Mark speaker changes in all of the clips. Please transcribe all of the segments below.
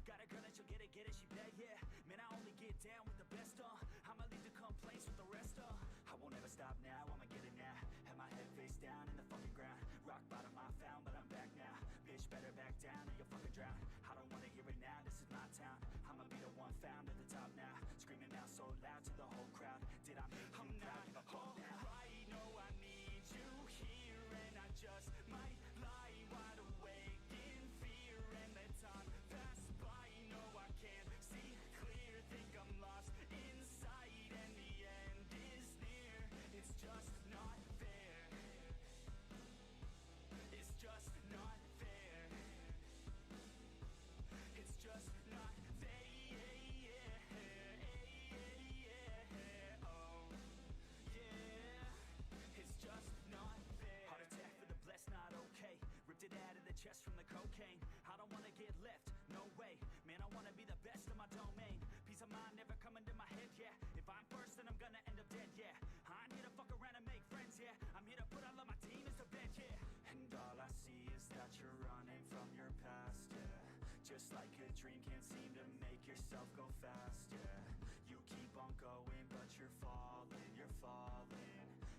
Speaker 1: Got a girl and she'll get it, she bad, yeah. Man, I only get down with the best, I'ma leave the complaints with the rest, I won't ever stop now, I'ma get it now. Have my head face down in the fucking ground. Rock bottom I found, but I'm back now. Bitch, better back down or you'll fucking drown. I don't wanna hear it now, this is my town. I'ma be the one found at the top now. Screaming out so loud to the whole crowd. Did I make you proud? Give a fuck now.
Speaker 2: Right, no, I need you here, and I just might lie wide awake in fear and let time pass by. No, I can't see clear, think I'm lost inside, and the end is near. It's just not fair. It's just not fair. It's just not fair. Oh, yeah. It's just not fair.
Speaker 1: Heart attack for the blessed, not okay. Ripped it out of the chest from the cocaine. I don't wanna get left, no way. Man, I wanna be the best in my domain. Peace of mind never coming to my head, yeah. If I'm first, then I'm gonna end up dead, yeah. I ain't here to fuck around and make friends, yeah. I'm here to put all of my demons to bed, yeah.
Speaker 2: And all I see is that you're running from your past, yeah. Just like a dream, can't seem to make yourself go fast, yeah. You keep on going, but you're falling.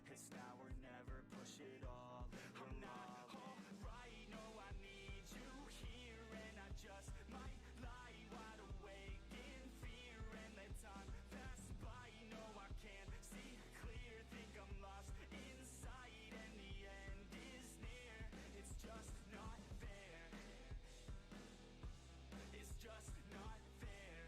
Speaker 2: It's now or never, push it all in.
Speaker 1: I'm not alright, no, I need you here, and I just might lie wide awake in fear and let time pass by. No, I can't see clear, think I'm lost inside, and the end is near. It's just not fair. It's just not fair.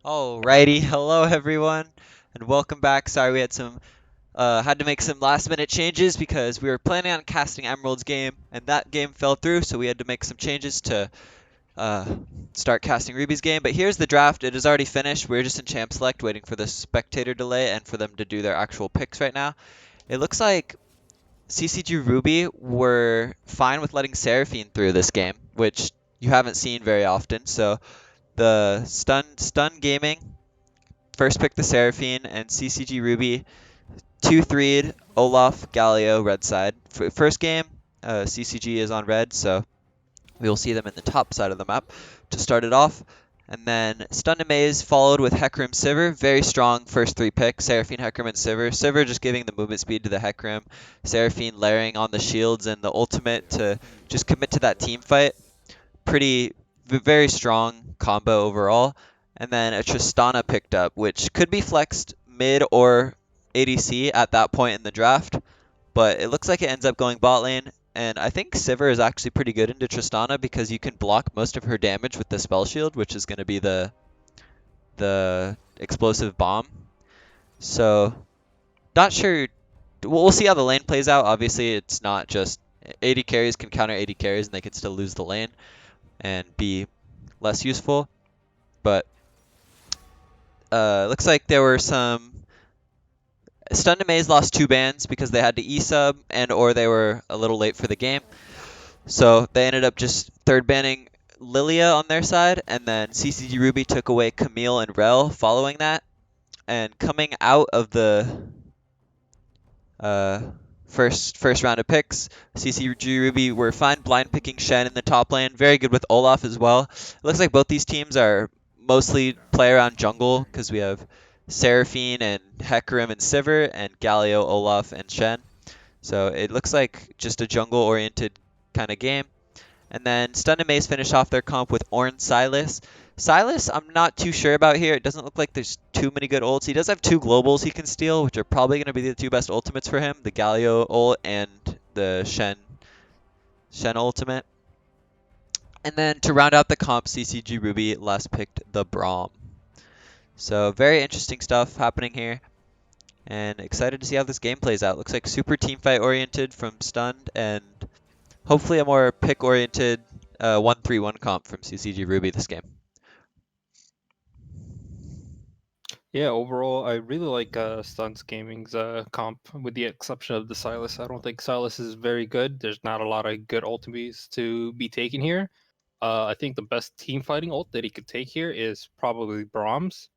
Speaker 3: Alrighty, hello everyone, and welcome back. Sorry we had to make some last minute changes because we were planning on casting Emerald's game, and that game fell through, so we had to make some changes to uh, start casting Ruby's game. But here's the draft. It is already finished. We're just in Champ Select waiting for the spectator delay and for them to do their actual picks right now. It looks like CCG Ruby were fine with letting Seraphine through this game, which you haven't seen very often. So the Stun Gaming first pick the Seraphine and CCG Ruby 2-3'd Olaf Galio red side. First game, CCG is on red, so we will see them in the top side of the map to start it off. And then Stun Maze followed with Hecarim Sivir. Very strong first three picks. Seraphine, Hecarim, and Sivir. Sivir just giving the movement speed to the Hecarim. Seraphine layering on the shields and the ultimate to just commit to that team fight. Very strong combo overall. And then a Tristana picked up, which could be flexed mid or ADC at that point in the draft, but it looks like it ends up going bot lane. And I think Sivir is actually pretty good into Tristana because you can block most of her damage with the spell shield, which is going to be the explosive bomb. So not sure. We'll see how the lane plays out. Obviously, it's not just AD carries can counter AD carries and they can still lose the lane and be less useful. But looks like there were some Stun to Maze lost two bans because they had to E-sub and or they were a little late for the game. So they ended up just third banning Lilia on their side, and then CCG Ruby took away Camille and Rel following that. And coming out of the uh, first round of picks, CCG Ruby were fine blind picking Shen in the top lane, very good with Olaf as well. It looks like both these teams are mostly play around jungle because we have Seraphine and Hecarim and Sivir, and Galio, Olaf, and Shen. So it looks like just a jungle-oriented kind of game. And then Stun and Maze finish off their comp with Ornn Silas. Silas, I'm not too sure about here. It doesn't look like there's too many good ults. He does have two globals he can steal, which are probably going to be the two best ultimates for him, the Galio ult and the Shen ultimate. And then to round out the comp, CCG Ruby last picked the Braum. So very interesting stuff happening here, and excited to see how this game plays out. Looks like super teamfight oriented from Stunned, and hopefully a more pick-oriented 1-3-1 comp from CCG Ruby this game.
Speaker 4: Yeah, overall, I really like Stunts Gaming's comp, with the exception of the Silas. I don't think Silas is very good. There's not a lot of good ultimates to be taken here. I think the best team fighting ult that he could take here is probably Brahms.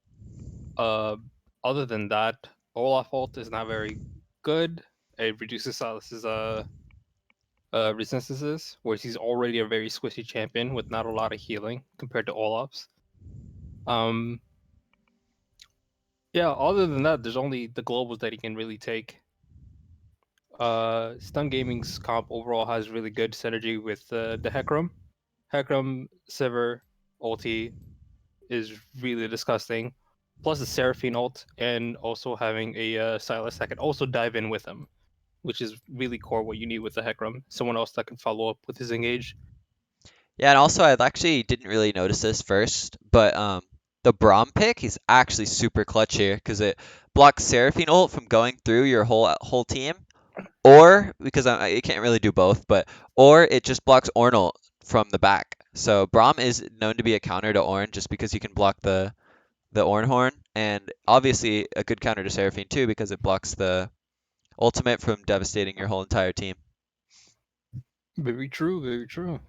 Speaker 4: Uh, Other than that, Olaf ult is not very good. It reduces Silas's resistances, whereas he's already a very squishy champion with not a lot of healing compared to Olaf's. Um, Yeah, other than that, there's only the globals that he can really take. Stun Gaming's comp overall has really good synergy with the Hecarim. Hecarim, Sivir, ulti is really disgusting. Plus the Seraphine ult, and also having a Silas that can also dive in with him, which is really core what you need with the Hecarim. Someone else that can follow up with his engage.
Speaker 3: Yeah, and also I actually didn't really notice this first, but the Braum pick is actually super clutch here because it blocks Seraphine ult from going through your whole team, or because you can't really do both, but or it just blocks Ornn ult from the back. So Braum is known to be a counter to Ornn just because you can block the Ornn horn, and obviously a good counter to Seraphine too because it blocks the ultimate from devastating your whole entire team.
Speaker 4: Very true, very true.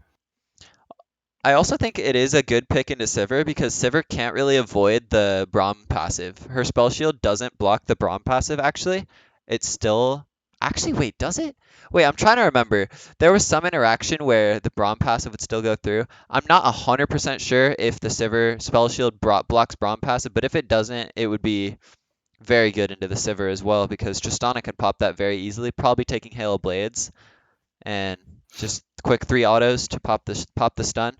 Speaker 3: I also think it is a good pick into Sivir because Sivir can't really avoid the Braum passive. Her spell shield doesn't block the Braum passive, actually. It's still... Actually, wait, does it? Wait, I'm trying to remember. There was some interaction where the Braum passive would still go through. I'm not 100% sure if the Sivir spell shield blocks Braum passive, but if it doesn't, it would be very good into the Sivir as well because Tristana can pop that very easily, probably taking Hail of Blades and just quick 3 autos to pop the stun.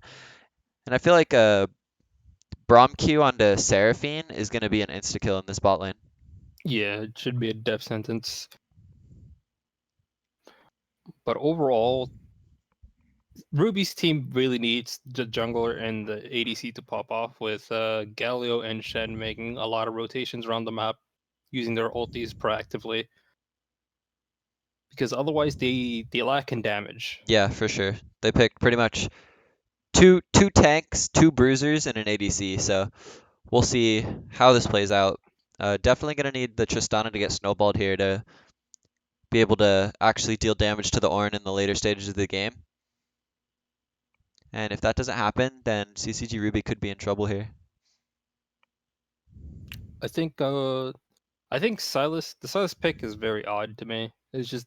Speaker 3: And I feel like Braum Q onto Seraphine is going to be an insta-kill in this bot lane.
Speaker 4: Yeah, it should be a death sentence. But overall, Ruby's team really needs the jungler and the ADC to pop off, with Galio and Shen making a lot of rotations around the map, using their ultis proactively, because otherwise they lack in damage.
Speaker 3: Yeah, for sure. They picked pretty much two tanks, two bruisers, and an ADC. So we'll see how this plays out. Definitely gonna need the Tristana to get snowballed here to be able to actually deal damage to the Ornn in the later stages of the game. And if that doesn't happen, then CCG Ruby could be in trouble here.
Speaker 4: I think the Silas pick is very odd to me. It's just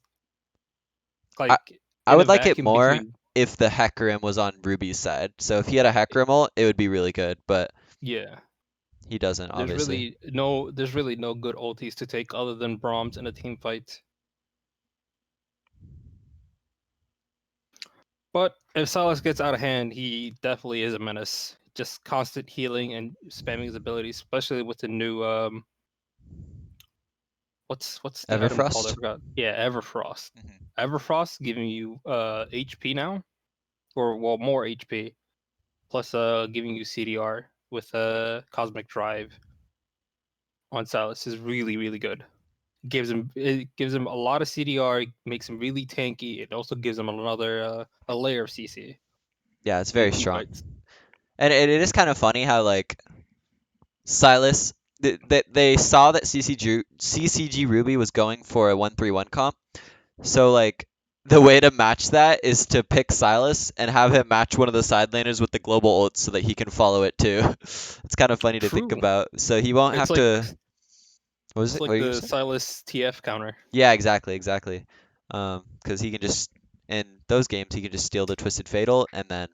Speaker 3: I,
Speaker 4: like
Speaker 3: I
Speaker 4: in a
Speaker 3: would like it
Speaker 4: vacuum
Speaker 3: more
Speaker 4: between.
Speaker 3: if the Hecarim was on Ruby's side. So if he had a Hecarim ult, it would be really good, but
Speaker 4: Yeah,
Speaker 3: he doesn't, obviously.
Speaker 4: there's really no good ultis to take other than Brahms in a team fight. But if Silas gets out of hand, he definitely is a menace. Just constant healing and spamming his abilities, especially with the new what's the item called? I
Speaker 3: Everfrost?
Speaker 4: forgot. Yeah, Everfrost.
Speaker 3: Mhm.
Speaker 4: Everfrost giving you HP now, or well, more HP, plus giving you CDR with Cosmic Drive on Silas is really good. It gives him a lot of CDR, makes him really tanky. It also gives him another a layer of CC
Speaker 3: Yeah, it's
Speaker 4: in
Speaker 3: very
Speaker 4: team
Speaker 3: strong.
Speaker 4: fights.
Speaker 3: And it is kind of funny how, like, Silas, they saw that CCG Ruby was going for a 1-3-1 comp. So, like, the way to match that is to pick Silas and have him match one of the side laners with the global ult so that he can follow it too. It's kind of funny to think
Speaker 4: True.
Speaker 3: about. So he won't
Speaker 4: It's
Speaker 3: have
Speaker 4: like
Speaker 3: to. What was
Speaker 4: it's
Speaker 3: it? What
Speaker 4: like
Speaker 3: were you gonna
Speaker 4: the
Speaker 3: say?
Speaker 4: Silas TF counter.
Speaker 3: Yeah, exactly. Because he can just in those games he can just steal the Twisted Fatal and then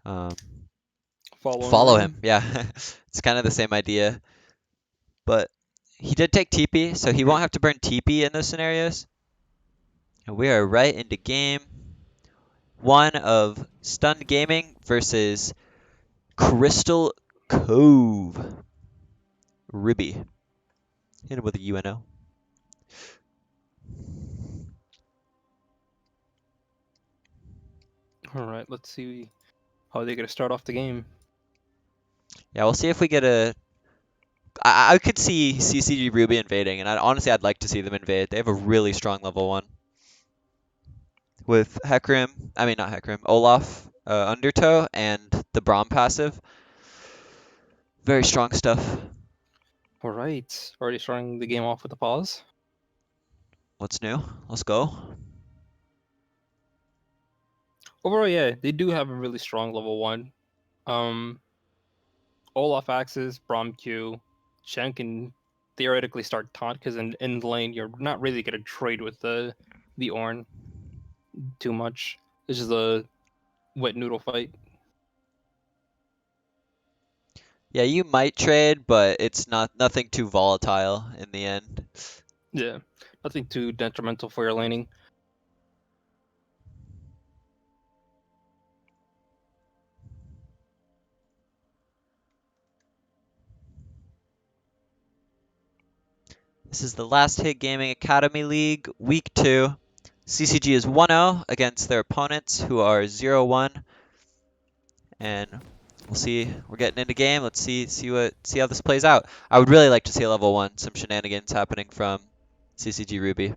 Speaker 3: um,
Speaker 4: Follow him
Speaker 3: follow him.
Speaker 4: around.
Speaker 3: Yeah, it's kind of the same idea. But he did take TP, so he won't have to burn TP in those scenarios. And we are right into game one of Stunned Gaming versus Crystal Cove. Ribby. Hit him with a UNO.
Speaker 4: All right, let's see how they're gonna start off the game.
Speaker 3: Yeah, we'll see if we get a. I could see CCG Ruby invading, and honestly, I'd like to see them invade. They have a really strong level 1. With Hecarim, I mean, not Hecarim, Olaf, Undertow, and the Braum passive. Very strong stuff.
Speaker 4: All right, already starting the game off with a pause.
Speaker 3: What's new? Let's go.
Speaker 4: Overall, yeah, they do have a really strong level 1. Um, Olaf axes, Braum Q, Shen can theoretically start taunt, because in the lane you're not really gonna trade with the Ornn too much. This is a wet noodle fight.
Speaker 3: Yeah, you might trade, but it's nothing too volatile in the end.
Speaker 4: Yeah, nothing too detrimental for your laning.
Speaker 3: This is the Last Hit Gaming Academy League, Week 2. CCG is 1-0 against their opponents, who are 0-1. And we'll see. We're getting into game. Let's see how this plays out. I would really like to see a level 1, some shenanigans happening from CCG Ruby.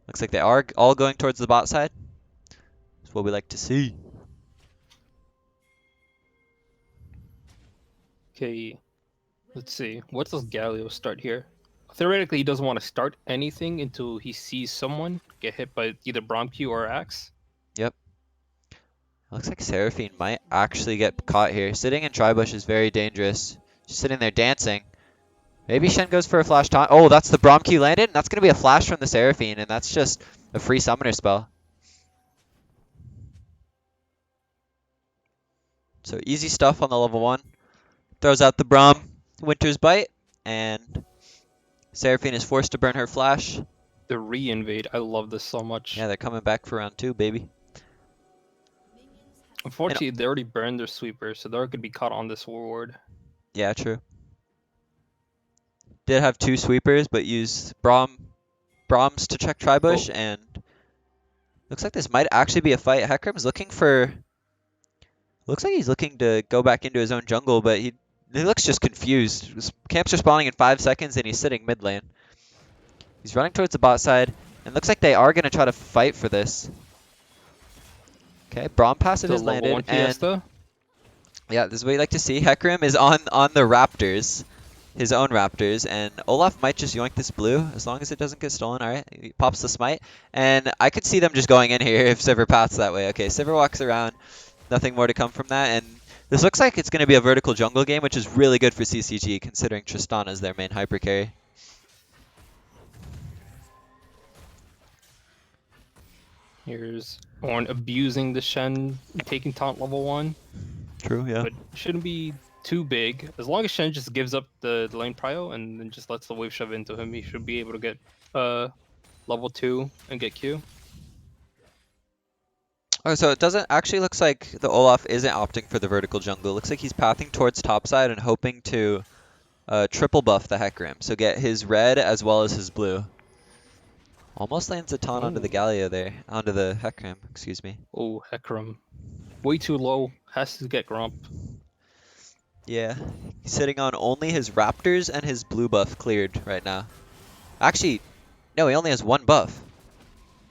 Speaker 3: Looks like they are all going towards the bot side. That's what we like to see.
Speaker 4: Okay, let's see. What does Galio start here? Theoretically, he doesn't want to start anything until he sees someone get hit by either Braum Q or Axe.
Speaker 3: Yep. Looks like Seraphine might actually get caught here. Sitting in Tribush is very dangerous. Just sitting there dancing. Maybe Shen goes for a flash taunt. Oh, that's the Braum Q landed. And that's going to be a flash from the Seraphine, and that's just a free summoner spell. So easy stuff on the level 1. Throws out the Braum Winter's Bite, and Seraphine is forced to burn her flash.
Speaker 4: The re-invade, I love this so much.
Speaker 3: Yeah, they're coming back for round 2, baby.
Speaker 4: Unfortunately, they already burned their sweeper, so they're gonna be caught on this ward.
Speaker 3: Yeah, true. Did have 2 sweepers, but used Brahms to check Tribush,
Speaker 4: Oh,
Speaker 3: and Looks like this might actually be a fight. Hecarim's looking for... Looks like he's looking to go back into his own jungle, but he looks just confused. His camps are spawning in 5 seconds, and he's sitting mid lane. He's running towards the bot side, and looks like they are going to try to fight for this. Okay, Braum passive
Speaker 4: The
Speaker 3: is
Speaker 4: level 1
Speaker 3: landed, and
Speaker 4: Fiesta.
Speaker 3: yeah, this is what you like to see. Hecarim is on the Raptors, his own Raptors, and Olaf might just yoink this blue as long as it doesn't get stolen. All right, he pops the smite, and I could see them just going in here if Sivir paths that way. Okay, Sivir walks around, nothing more to come from that, and this looks like it's going to be a vertical jungle game, which is really good for CCG considering Tristana is their main hyper carry.
Speaker 4: Here's Ornn abusing the Shen, taking taunt level 1.
Speaker 3: True, yeah.
Speaker 4: But shouldn't be too big. As long as Shen just gives up the lane prio and then just lets the wave shove into him, he should be able to get level 2 and get Q.
Speaker 3: Oh, so it doesn't actually looks like the Olaf isn't opting for the vertical jungle. It looks like he's pathing towards topside and hoping to triple buff the Hecarim. So get his red as well as his blue. Almost lands a taunt onto the Galio there. Onto the Hecarim, excuse me.
Speaker 4: Oh, Hecarim. Way too low. Has to get Grump.
Speaker 3: Yeah. He's sitting on only his Raptors and his blue buff cleared right now. Actually, no, he only has 1 buff.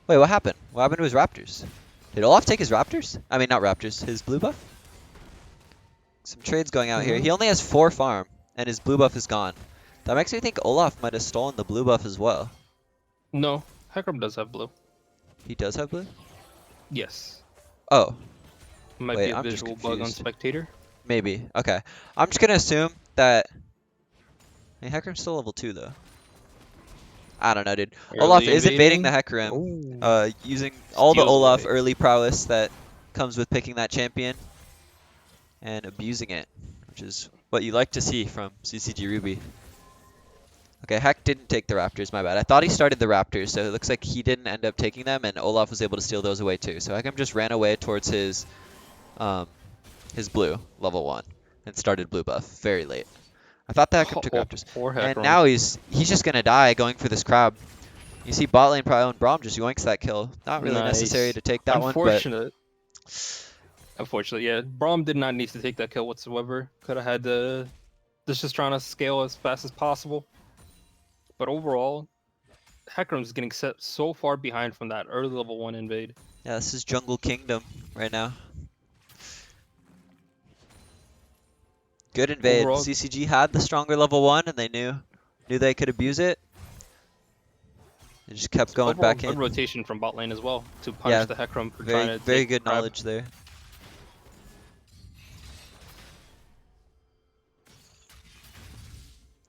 Speaker 3: Wait, what happened? What happened to his Raptors? Did Olaf take his Raptors? I mean, not Raptors, his blue buff? Some trades going out here. He only has 4 farm, and his blue buff is gone. That makes me think Olaf might have stolen the blue buff as well.
Speaker 4: No, Hecarim does have blue.
Speaker 3: He does have blue?
Speaker 4: Yes.
Speaker 3: Oh,
Speaker 4: Might
Speaker 3: Wait,
Speaker 4: be a
Speaker 3: I'm just
Speaker 4: visual bug on
Speaker 3: confused.
Speaker 4: Spectator.
Speaker 3: maybe. Okay. I'm just going to assume that... I mean, Hecarim's still level 2, though. I don't know, dude. Olaf is invading the Hecarim, using all the
Speaker 4: Steals
Speaker 3: Olaf
Speaker 4: away.
Speaker 3: early prowess that comes with picking that champion and abusing it, which is what you like to see from CCG Ruby. Okay, Heck didn't take the Raptors, my bad. I thought he started the Raptors, so it looks like he didn't end up taking them, and Olaf was able to steal those away too. So Hecarim just ran away towards his blue, level 1, and started blue buff very late. I thought the Hecarim took Raptors.
Speaker 4: Poor
Speaker 3: And
Speaker 4: Hecarim.
Speaker 3: now he's just gonna die going for this crab. You see bot lane Prio and Braum just yoinks that kill. Not really necessary to take that one, but
Speaker 4: Unfortunate. Unfortunately, yeah. Braum did not need to take that kill whatsoever. Could have had this just trying to scale as fast as possible. But overall, Hecarim's getting set so far behind from that early level 1 invade.
Speaker 3: yeah, this is Jungle Kingdom right now. Good invade.
Speaker 4: Overall-
Speaker 3: CCG had the stronger level 1 and they knew they could abuse it. They just kept going
Speaker 4: Overall,
Speaker 3: back in.
Speaker 4: good rotation from bot lane as well to punish
Speaker 3: Yeah,
Speaker 4: the Hecarim for
Speaker 3: Very,
Speaker 4: trying to
Speaker 3: very
Speaker 4: take
Speaker 3: good
Speaker 4: grab.
Speaker 3: knowledge there.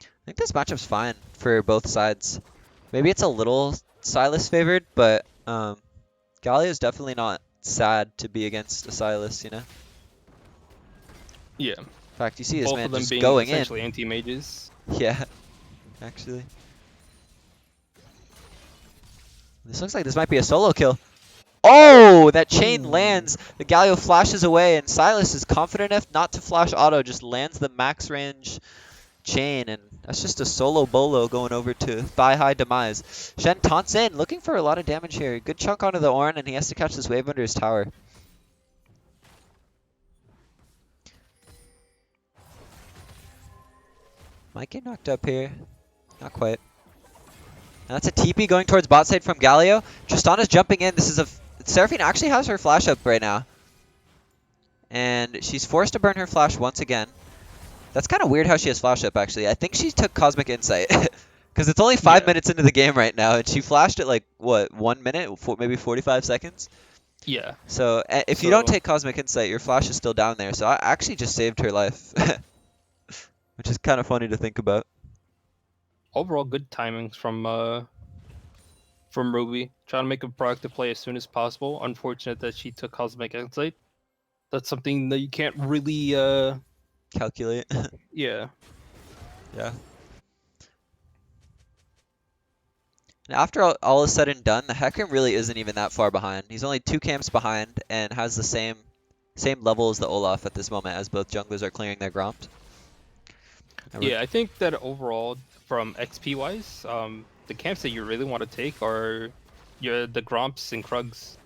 Speaker 3: I think this matchup's fine for both sides. Maybe it's a little Silas favored, but Galio's definitely not sad to be against a Silas, you know?
Speaker 4: Yeah.
Speaker 3: In fact, you see this
Speaker 4: Both
Speaker 3: man
Speaker 4: of them
Speaker 3: just
Speaker 4: being
Speaker 3: going in.
Speaker 4: essentially anti-mages.
Speaker 3: Yeah, actually. This looks like this might be a solo kill. Oh, that chain lands. The Galio flashes away, and Silas is confident enough not to flash auto, just lands the max range chain, and that's just a solo bolo going over to thigh-high demise. Shen taunts in, looking for a lot of damage here. Good chunk onto the Ornn, and he has to catch this wave under his tower. Might get knocked up here. Not quite. And that's a TP going towards bot side from Galio. Tristana's jumping in. This is a... Seraphine actually has her flash up right now. And she's forced to burn her flash once again. That's kind of weird how she has flash up, actually. I think she took Cosmic Insight. Because it's only 5 minutes into the game right now, and she flashed it like, what, 1 minute? Maybe 45 seconds?
Speaker 4: Yeah.
Speaker 3: So if you don't take Cosmic Insight, your flash is still down there. So I actually just saved her life. Which is kind of funny to think about.
Speaker 4: Overall, good timings from Ruby. Trying to make a proactive play as soon as possible. Unfortunate that she took Cosmic Insight. That's something that you can't really
Speaker 3: Calculate.
Speaker 4: yeah.
Speaker 3: Yeah. And after all is said and done, the Hecarim really isn't even that far behind. He's only 2 camps behind and has the same level as the Olaf at this moment, as both junglers are clearing their Gromps.
Speaker 4: Yeah, I think that overall, from XP wise, the camps that you really want to take are the Gromps and Krugs.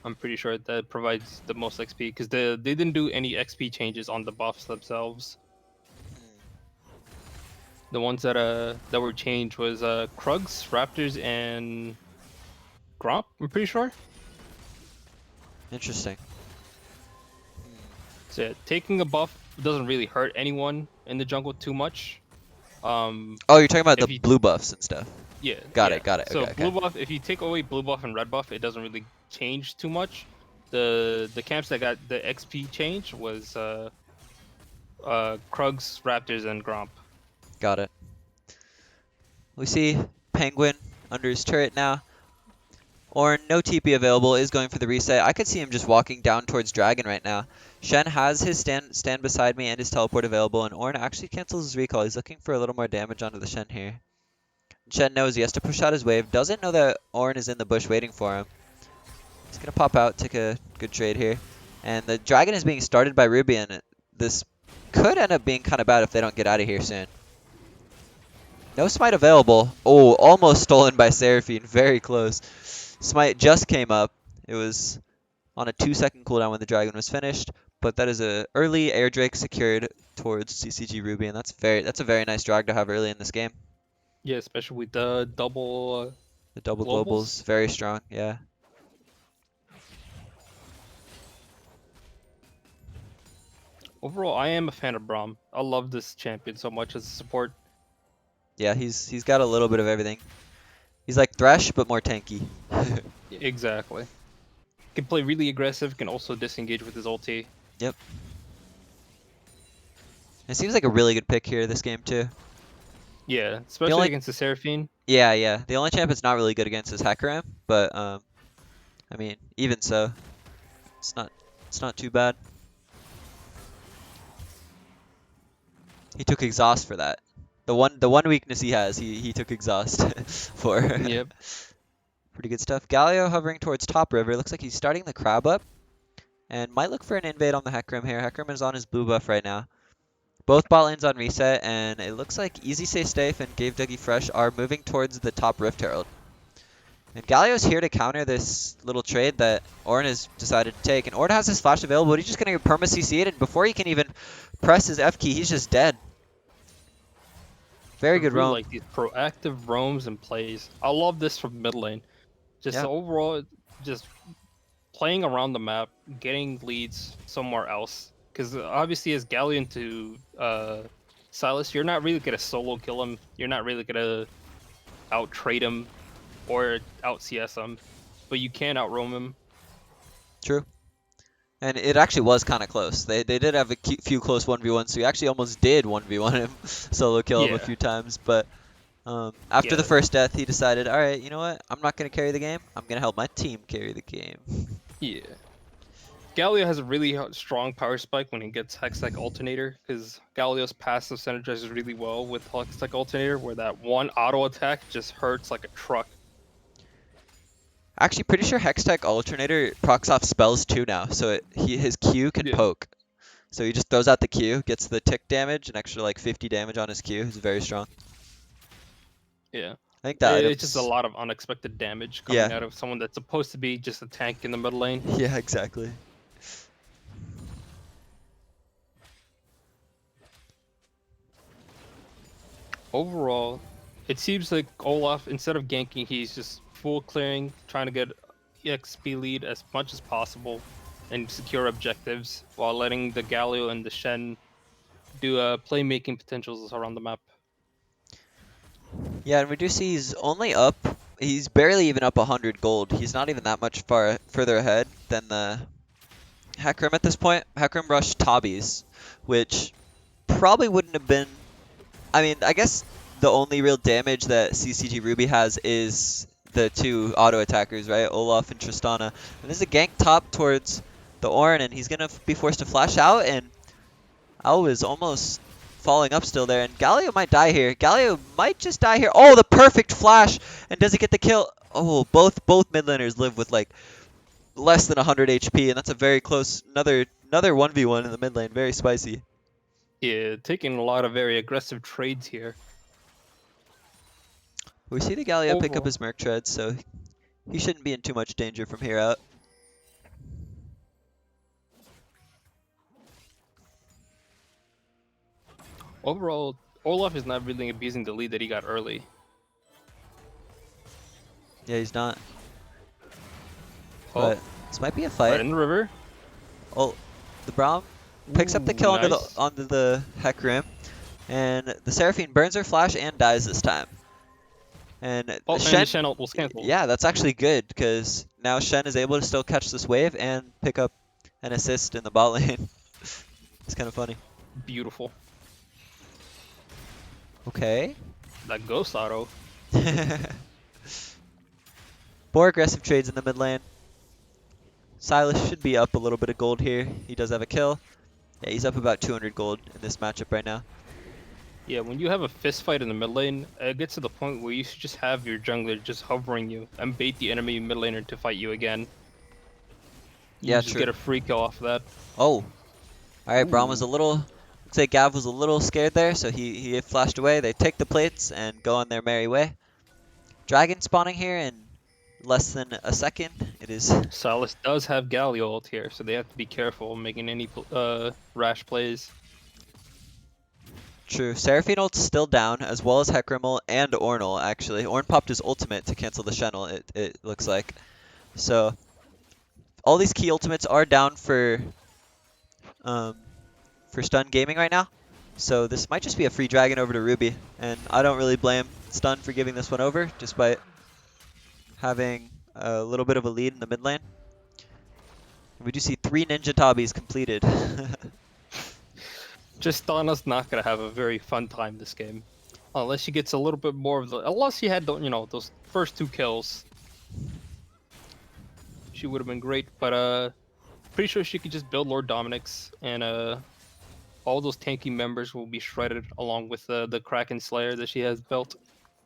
Speaker 4: I'm pretty sure that provides the most XP because they didn't do any XP changes on the buffs themselves. The ones that were changed was Krugs, Raptors, and Gromp. I'm pretty sure.
Speaker 3: Interesting.
Speaker 4: So yeah, taking a buff doesn't really hurt anyone in the jungle too much.
Speaker 3: Oh, you're talking about
Speaker 4: if
Speaker 3: the
Speaker 4: you-
Speaker 3: blue buffs and stuff.
Speaker 4: Yeah.
Speaker 3: Got
Speaker 4: yeah.
Speaker 3: it. Got it.
Speaker 4: So
Speaker 3: Okay.
Speaker 4: blue
Speaker 3: Okay.
Speaker 4: buff, if you take away blue buff and red buff, it doesn't really change too much. The camps that got the XP change was Krugs, Raptors, and Gromp.
Speaker 3: Got it. We see Penguin under his turret now. Ornn, no TP available, is going for the reset. I could see him just walking down towards Dragon right now. Shen has his stand beside me and his teleport available, and Ornn actually cancels his recall. He's looking for a little more damage onto the Shen here. Shen knows he has to push out his wave. Doesn't know that Ornn is in the bush waiting for him. He's going to pop out, take a good trade here. And the Dragon is being started by Ruby, and this could end up being kind of bad if they don't get out of here soon. No smite available. Oh, almost stolen by Seraphine. Very close. Smite just came up. It was on a 2-second cooldown when the Dragon was finished, but that is a early air drake secured towards CCG Ruby, and that's a very nice drag to have early in this game.
Speaker 4: Yeah, especially with the double.
Speaker 3: The double
Speaker 4: globals?
Speaker 3: globals, very strong. Yeah.
Speaker 4: Overall, I am a fan of Braum. I love this champion so much as a support.
Speaker 3: Yeah, he's got a little bit of everything. He's like Thresh, but more tanky.
Speaker 4: Exactly. Can play really aggressive, can also disengage with his ulti.
Speaker 3: Yep. It seems like a really good pick here this game too.
Speaker 4: Yeah, especially
Speaker 3: only-
Speaker 4: against the Seraphine.
Speaker 3: Yeah, yeah. The only champ it's not really good against is Hecarim, but I mean, even so, it's not too bad. He took exhaust for that. The one weakness he has, he took exhaust for.
Speaker 4: Yep.
Speaker 3: Pretty good stuff. Galio hovering towards top river. Looks like he's starting the crab up. And might look for an invade on the Hecarim here. Hecarim is on his blue buff right now. Both bot lanes on reset, and it looks like Easy Stay Safe and Gave Dougie Fresh are moving towards the top Rift Herald. And Galio's here to counter this little trade that Ornn has decided to take. And Ornn has his flash available, but he's just going to perma CC it, and before he can even press his F key, he's just dead. Very good
Speaker 4: really
Speaker 3: roam.
Speaker 4: like these proactive roams and plays. I love this from mid lane. Just
Speaker 3: Yeah.
Speaker 4: overall, just playing around the map, getting leads somewhere else. Because obviously, as Galleon to Silas, you're not really gonna solo kill him. You're not really gonna out trade him or out CS him, but you can out roam him.
Speaker 3: True. And it actually was kind of close. They did have a few close 1v1s, so he actually almost did 1v1 him, solo kill him a
Speaker 4: Yeah.
Speaker 3: few times. But after the
Speaker 4: Yeah.
Speaker 3: first death, he decided, all right, you know what? I'm not going to carry the game. I'm going to help my team carry the game.
Speaker 4: Yeah. Galio has a really strong power spike when he gets Hextech Alternator, because Galio's passive synergizes really well with Hextech Alternator, where that one auto attack just hurts like a truck.
Speaker 3: Actually, pretty sure Hextech Alternator procs off spells too now, so his Q can
Speaker 4: Yeah.
Speaker 3: poke. So he just throws out the Q, gets the tick damage, an extra like 50 damage on his Q. He's very strong.
Speaker 4: Yeah.
Speaker 3: I think that
Speaker 4: It's just a lot of unexpected damage coming
Speaker 3: Yeah.
Speaker 4: out of someone that's supposed to be just a tank in the middle lane.
Speaker 3: Yeah, exactly.
Speaker 4: Overall, it seems like Olaf, instead of ganking, he's just full clearing, trying to get EXP lead as much as possible and secure objectives, while letting the Galio and the Shen do playmaking potentials around the map.
Speaker 3: Yeah, and we do see he's only up. He's barely even up 100 gold. He's not even that much further ahead than the Hecarim at this point. Hecarim rushed Tabis, which probably wouldn't have been. I mean, I guess the only real damage that CCG Ruby has is the two auto attackers, right? Olaf and Tristana. And there's a gank top towards the Ornn, and he's gonna be forced to flash out. And Al is almost falling up still there, and Galio might die here. Galio might just die here. Oh, the perfect flash! And does he get the kill? Oh, both mid laners live with like less than 100 HP, and that's a very close another 1v1 in the mid lane. Very spicy.
Speaker 4: Yeah, taking a lot of very aggressive trades here.
Speaker 3: We see the Galio pick up
Speaker 4: Overall.
Speaker 3: his Merc Tread, so he shouldn't be in too much danger from here out.
Speaker 4: Overall, Olaf is not really abusing the lead that he got early.
Speaker 3: Yeah, he's not.
Speaker 4: Oh,
Speaker 3: But this might be a
Speaker 4: right
Speaker 3: fight.
Speaker 4: in the river.
Speaker 3: Oh, the Braum picks up the
Speaker 4: Ooh,
Speaker 3: kill
Speaker 4: nice.
Speaker 3: onto the Hecarim, and the Seraphine burns her flash and dies this time. And
Speaker 4: Oh, and the
Speaker 3: Shen,
Speaker 4: Shen ult was cancelled.
Speaker 3: yeah, that's actually good because now Shen is able to still catch this wave and pick up an assist in the bot lane. It's kind of funny.
Speaker 4: Beautiful.
Speaker 3: Okay.
Speaker 4: That ghost auto.
Speaker 3: More aggressive trades in the mid lane. Silas should be up a little bit of gold here. He does have a kill. Yeah, he's up about 200 gold in this matchup right now.
Speaker 4: Yeah, when you have a fist fight in the mid lane, it gets to the point where you should just have your jungler just hovering you and bait the enemy mid laner to fight you again. You
Speaker 3: Yeah,
Speaker 4: just
Speaker 3: true.
Speaker 4: get a free kill off of that.
Speaker 3: Oh. Alright, Braum was
Speaker 4: Ooh.
Speaker 3: a little... Looks like Gav was a little scared there, so he flashed away. They take the plates and go on their merry way. Dragon spawning here in less than a second. It is...
Speaker 4: Silas does have Galio ult here, so they have to be careful making any rash plays.
Speaker 3: True. Seraphine ult's still down, as well as Hecarimul and Ornl, actually. Ornn popped his ultimate to cancel the Shen ult, it looks like. So, all these key ultimates are down for Stun Gaming right now. So this might just be a free dragon over to Ruby. And I don't really blame Stun for giving this one over, despite having a little bit of a lead in the mid lane. We do see 3 Ninja Tabis completed.
Speaker 4: Tristana's not gonna have a very fun time this game, unless she gets a little bit more of the. Unless she had, those first 2 kills, she would have been great. But pretty sure she could just build Lord Dominic's, and all those tanky members will be shredded along with the Kraken Slayer that she has built,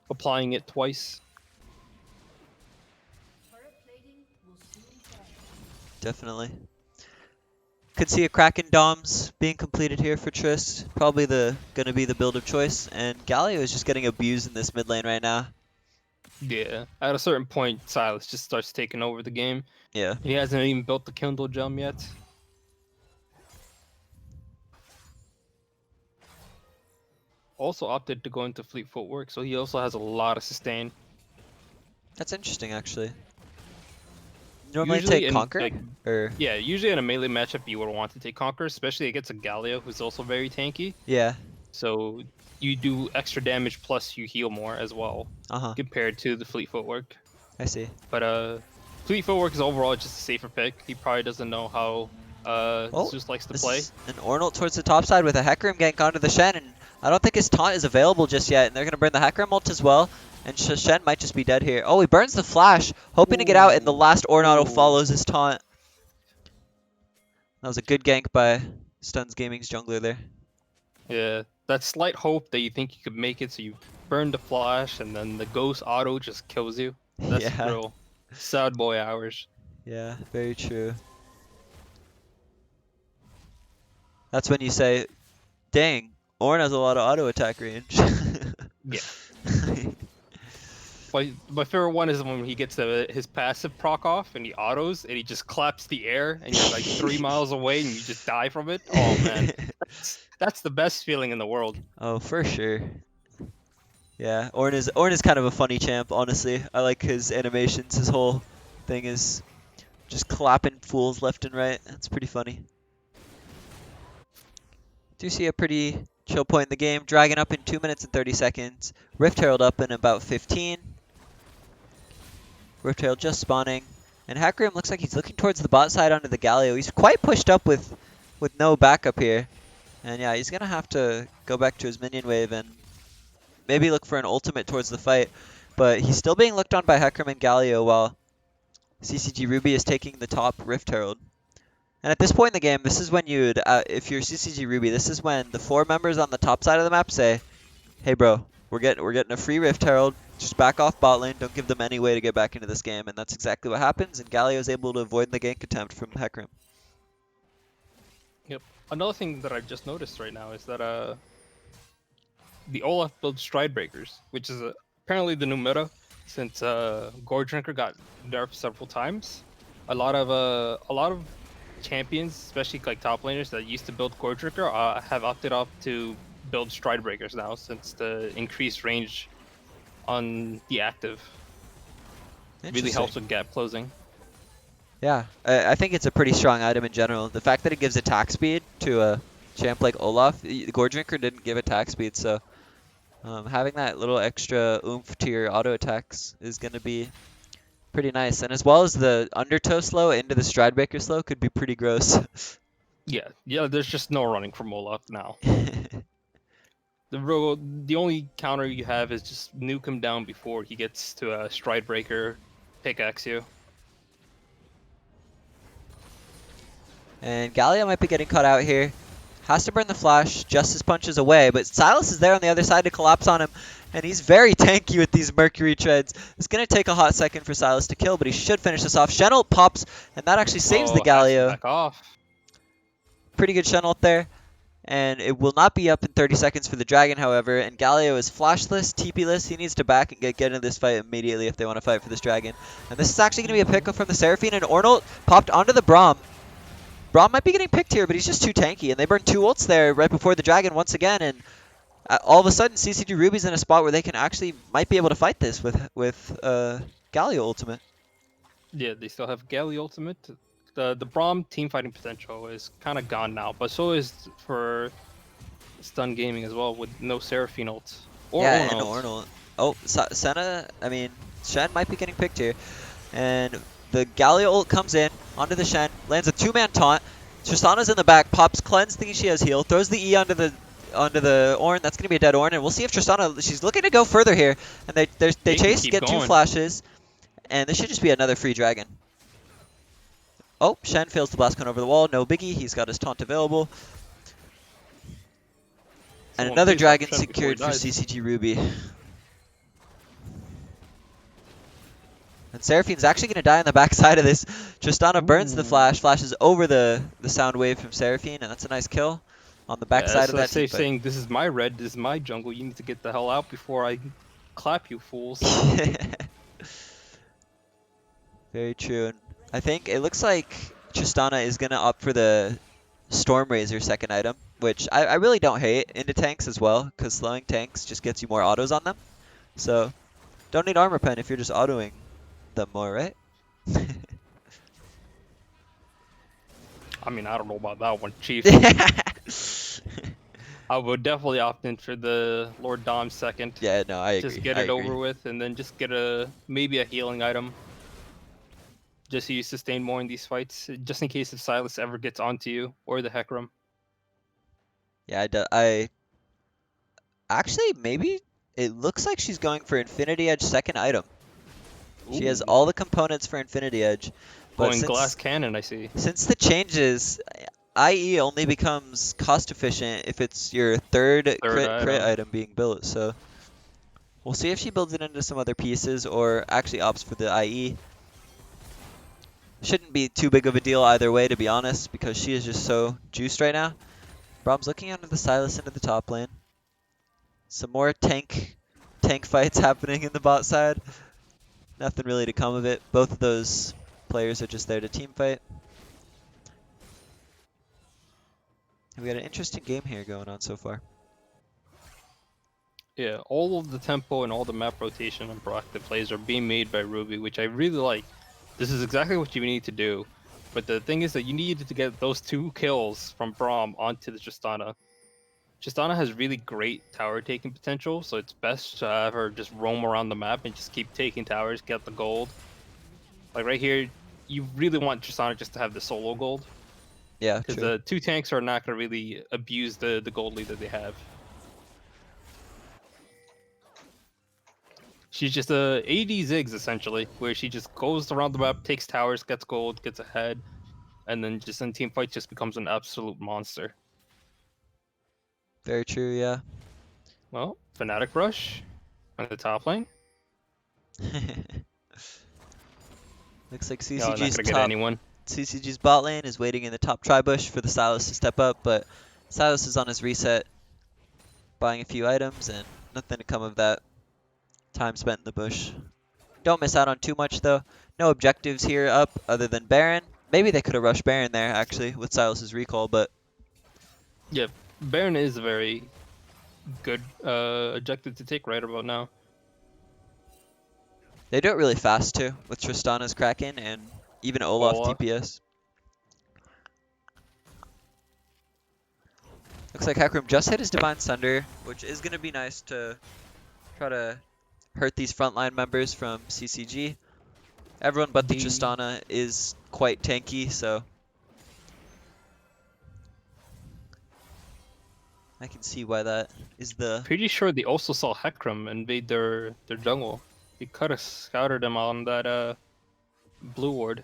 Speaker 4: applying it twice.
Speaker 3: Definitely. Could see a Kraken Doms being completed here for Trist. Probably gonna be the build of choice. And Galio is just getting abused in this mid lane right now.
Speaker 4: Yeah, at a certain point, Silas just starts taking over the game.
Speaker 3: Yeah.
Speaker 4: He hasn't even built the Kindle Gem yet. Also opted to go into Fleet Footwork, so he also has a lot of sustain.
Speaker 3: That's interesting, actually. Normally
Speaker 4: Usually
Speaker 3: take
Speaker 4: in,
Speaker 3: Conquer?
Speaker 4: like,
Speaker 3: Or...
Speaker 4: Yeah, usually in a melee matchup you would want to take Conquer, especially against a Galio who's also very tanky.
Speaker 3: Yeah.
Speaker 4: So you do extra damage plus you heal more as well, compared to the Fleet Footwork.
Speaker 3: I see.
Speaker 4: But Fleet Footwork is overall just a safer pick. He probably doesn't know how Zeus likes to play.
Speaker 3: An Ornl towards the top side with a Hecarim gank onto the Shen, and I don't think his taunt is available just yet, and they're going to burn the Hecarim ult as well, and Shen might just be dead here. Oh, he burns the flash, hoping to get out, and the last Ornado follows his taunt. That was a good gank by Stuns Gaming's jungler there.
Speaker 4: Yeah, that slight hope that you think you could make it, so you burn the flash, and then the ghost auto just kills you. That's real sad boy hours.
Speaker 3: Yeah, very true. That's when you say, dang, Ornn has a lot of auto attack range.
Speaker 4: Yeah. My favorite one is when he gets his passive proc off and he autos and he just claps the air and you're like 3 miles away and you just die from it. Oh man, that's the best feeling in the world.
Speaker 3: Oh, for sure. Yeah, Ornn is kind of a funny champ, honestly. I like his animations. His whole thing is just clapping fools left and right. It's pretty funny. Do see a pretty chill point in the game. Dragon up in 2 minutes and 30 seconds. Rift Herald up in about 15. Rift Herald just spawning. And Hecarim looks like he's looking towards the bot side onto the Galio. He's quite pushed up with no backup here. And yeah, he's going to have to go back to his minion wave and maybe look for an ultimate towards the fight. But he's still being looked on by Hecarim and Galio while CCG Ruby is taking the top Rift Herald. And at this point in the game, this is when you'd, if you're CCG Ruby, this is when the 4 members on the top side of the map say, hey bro, we're getting a free Rift Herald, just back off bot lane, don't give them any way to get back into this game. And that's exactly what happens, and Galio is able to avoid the gank attempt from Hecarim.
Speaker 4: Yep. Another thing that I just noticed right now is that the Olaf builds Stride Breakers, which is apparently the new meta since Gore Drinker got nerfed several times. A lot of champions, especially like top laners that used to build Gore Drinker, have opted off to build Stride Breakers now, since the increased range on the active really helps with gap closing.
Speaker 3: Yeah, I think it's a pretty strong item in general. The fact that it gives attack speed to a champ like Olaf, the Gore Drinker didn't give attack speed, so having that little extra oomph to your auto attacks is going to be pretty nice. And as well as the undertow slow into the Stride Breaker slow could be pretty gross.
Speaker 4: Yeah, there's just no running from Olaf now. The only counter you have is just nuke him down before he gets to a Stride Breaker, pickaxe you.
Speaker 3: And Galio might be getting caught out here. Has to burn the flash, Justice punches away, but Silas is there on the other side to collapse on him, and he's very tanky with these Mercury treads. It's going to take a hot second for Silas to kill, but he should finish this off. Shenalt pops, and that actually saves the Galio.
Speaker 4: Back off.
Speaker 3: Pretty good Shenalt there. And it will not be up in 30 seconds for the Dragon, however, and Galio is flashless, TP-less. He needs to back and get into this fight immediately if they want to fight for this Dragon. And this is actually going to be a pick from the Seraphine, and Ornalt popped onto the Braum. Braum might be getting picked here, but he's just too tanky, and they burned 2 ults there right before the Dragon once again, and all of a sudden CCG Ruby's in a spot where they can actually might be able to fight this with Galio ultimate.
Speaker 4: Yeah, they still have Galio ultimate. The Braum team fighting potential is kind of gone now, but so is for Stun Gaming as well with no Seraphine ult. Or
Speaker 3: yeah,
Speaker 4: Ornalt.
Speaker 3: and Ornalt. Oh, Senna, I mean, Shen might be getting picked here, and the Galio ult comes in onto the Shen, lands a 2-man taunt. Tristana's in the back, pops Cleanse, thinking she has heal, throws the E onto the Ornn. That's going to be a dead Ornn, and we'll see if Tristana, she's looking to go further here, and they chase, get going. 2 flashes, and this should just be another free Dragon. Oh, Shen fails the blast cone over the wall, no biggie, he's got his taunt available. And another Dragon secured for CCG Ruby. And Seraphine's actually going to die on the backside of this. Tristana burns the flash, flashes over the sound wave from Seraphine, and that's a nice kill on the backside of that.
Speaker 4: Safe saying, this is my red, this is my jungle, you need to get the hell out before I clap you fools.
Speaker 3: Very true. And I think it looks like Tristana is going to opt for the Storm Razor second item, which I really don't hate into tanks as well, because slowing tanks just gets you more autos on them. So don't need armor pen if you're just autoing them more, right?
Speaker 4: I mean, I don't know about that one, Chief. I would definitely opt in for the Lord Dom second.
Speaker 3: Yeah, no, I agree.
Speaker 4: Just get it over with, and then just get maybe a healing item. Just so you sustain more in these fights, just in case if Silas ever gets onto you, or the Hecarim.
Speaker 3: Yeah, I actually, maybe it looks like she's going for Infinity Edge second item. Ooh. She has all the components for Infinity Edge.
Speaker 4: But going glass cannon, I see.
Speaker 3: Since the changes, IE only becomes cost efficient if it's your third crit item being built. So we'll see if she builds it into some other pieces or actually opts for the IE. Shouldn't be too big of a deal either way, to be honest, because she is just so juiced right now. Braum's looking under the Silas into the top lane. Some more tank fights happening in the bot side. Nothing really to come of it. Both of those players are just there to team fight. We got an interesting game here going on so far.
Speaker 4: Yeah, all of the tempo and all the map rotation and proactive plays are being made by Ruby, which I really like. This is exactly what you need to do. But the thing is that you need to get those 2 kills from Braum onto the Tristana. Tristana has really great tower taking potential, so it's best to have her just roam around the map and just keep taking towers, get the gold. Like right here, you really want Tristana just to have the solo gold.
Speaker 3: Yeah,
Speaker 4: because the 2 tanks are not going to really abuse the gold lead that they have. She's just a AD Ziggs, essentially, where she just goes around the map, takes towers, gets gold, gets ahead, and then just in team fights just becomes an absolute monster.
Speaker 3: Very true, yeah.
Speaker 4: Well, Fnatic Rush on the top lane.
Speaker 3: Looks like CCG's bot lane is waiting in the top tri-bush for the Silas to step up, but Silas is on his reset, buying a few items, and nothing to come of that. Time spent in the bush. Don't miss out on too much, though. No objectives here up other than Baron. Maybe they could have rushed Baron there, actually, with Silas's recall, but...
Speaker 4: Yeah, Baron is a very good objective to take right about now.
Speaker 3: They do it really fast too, with Tristana's Kraken and even Olaf
Speaker 4: Olaf.
Speaker 3: DPS. Looks like Hackroom just hit his Divine Sunder, which is going to be nice to try to hurt these frontline members from CCG. Everyone but the Tristana is quite tanky, so I can see why that is the...
Speaker 4: Pretty sure they also saw Hecarim invade their jungle. He could have scouted them on that blue ward.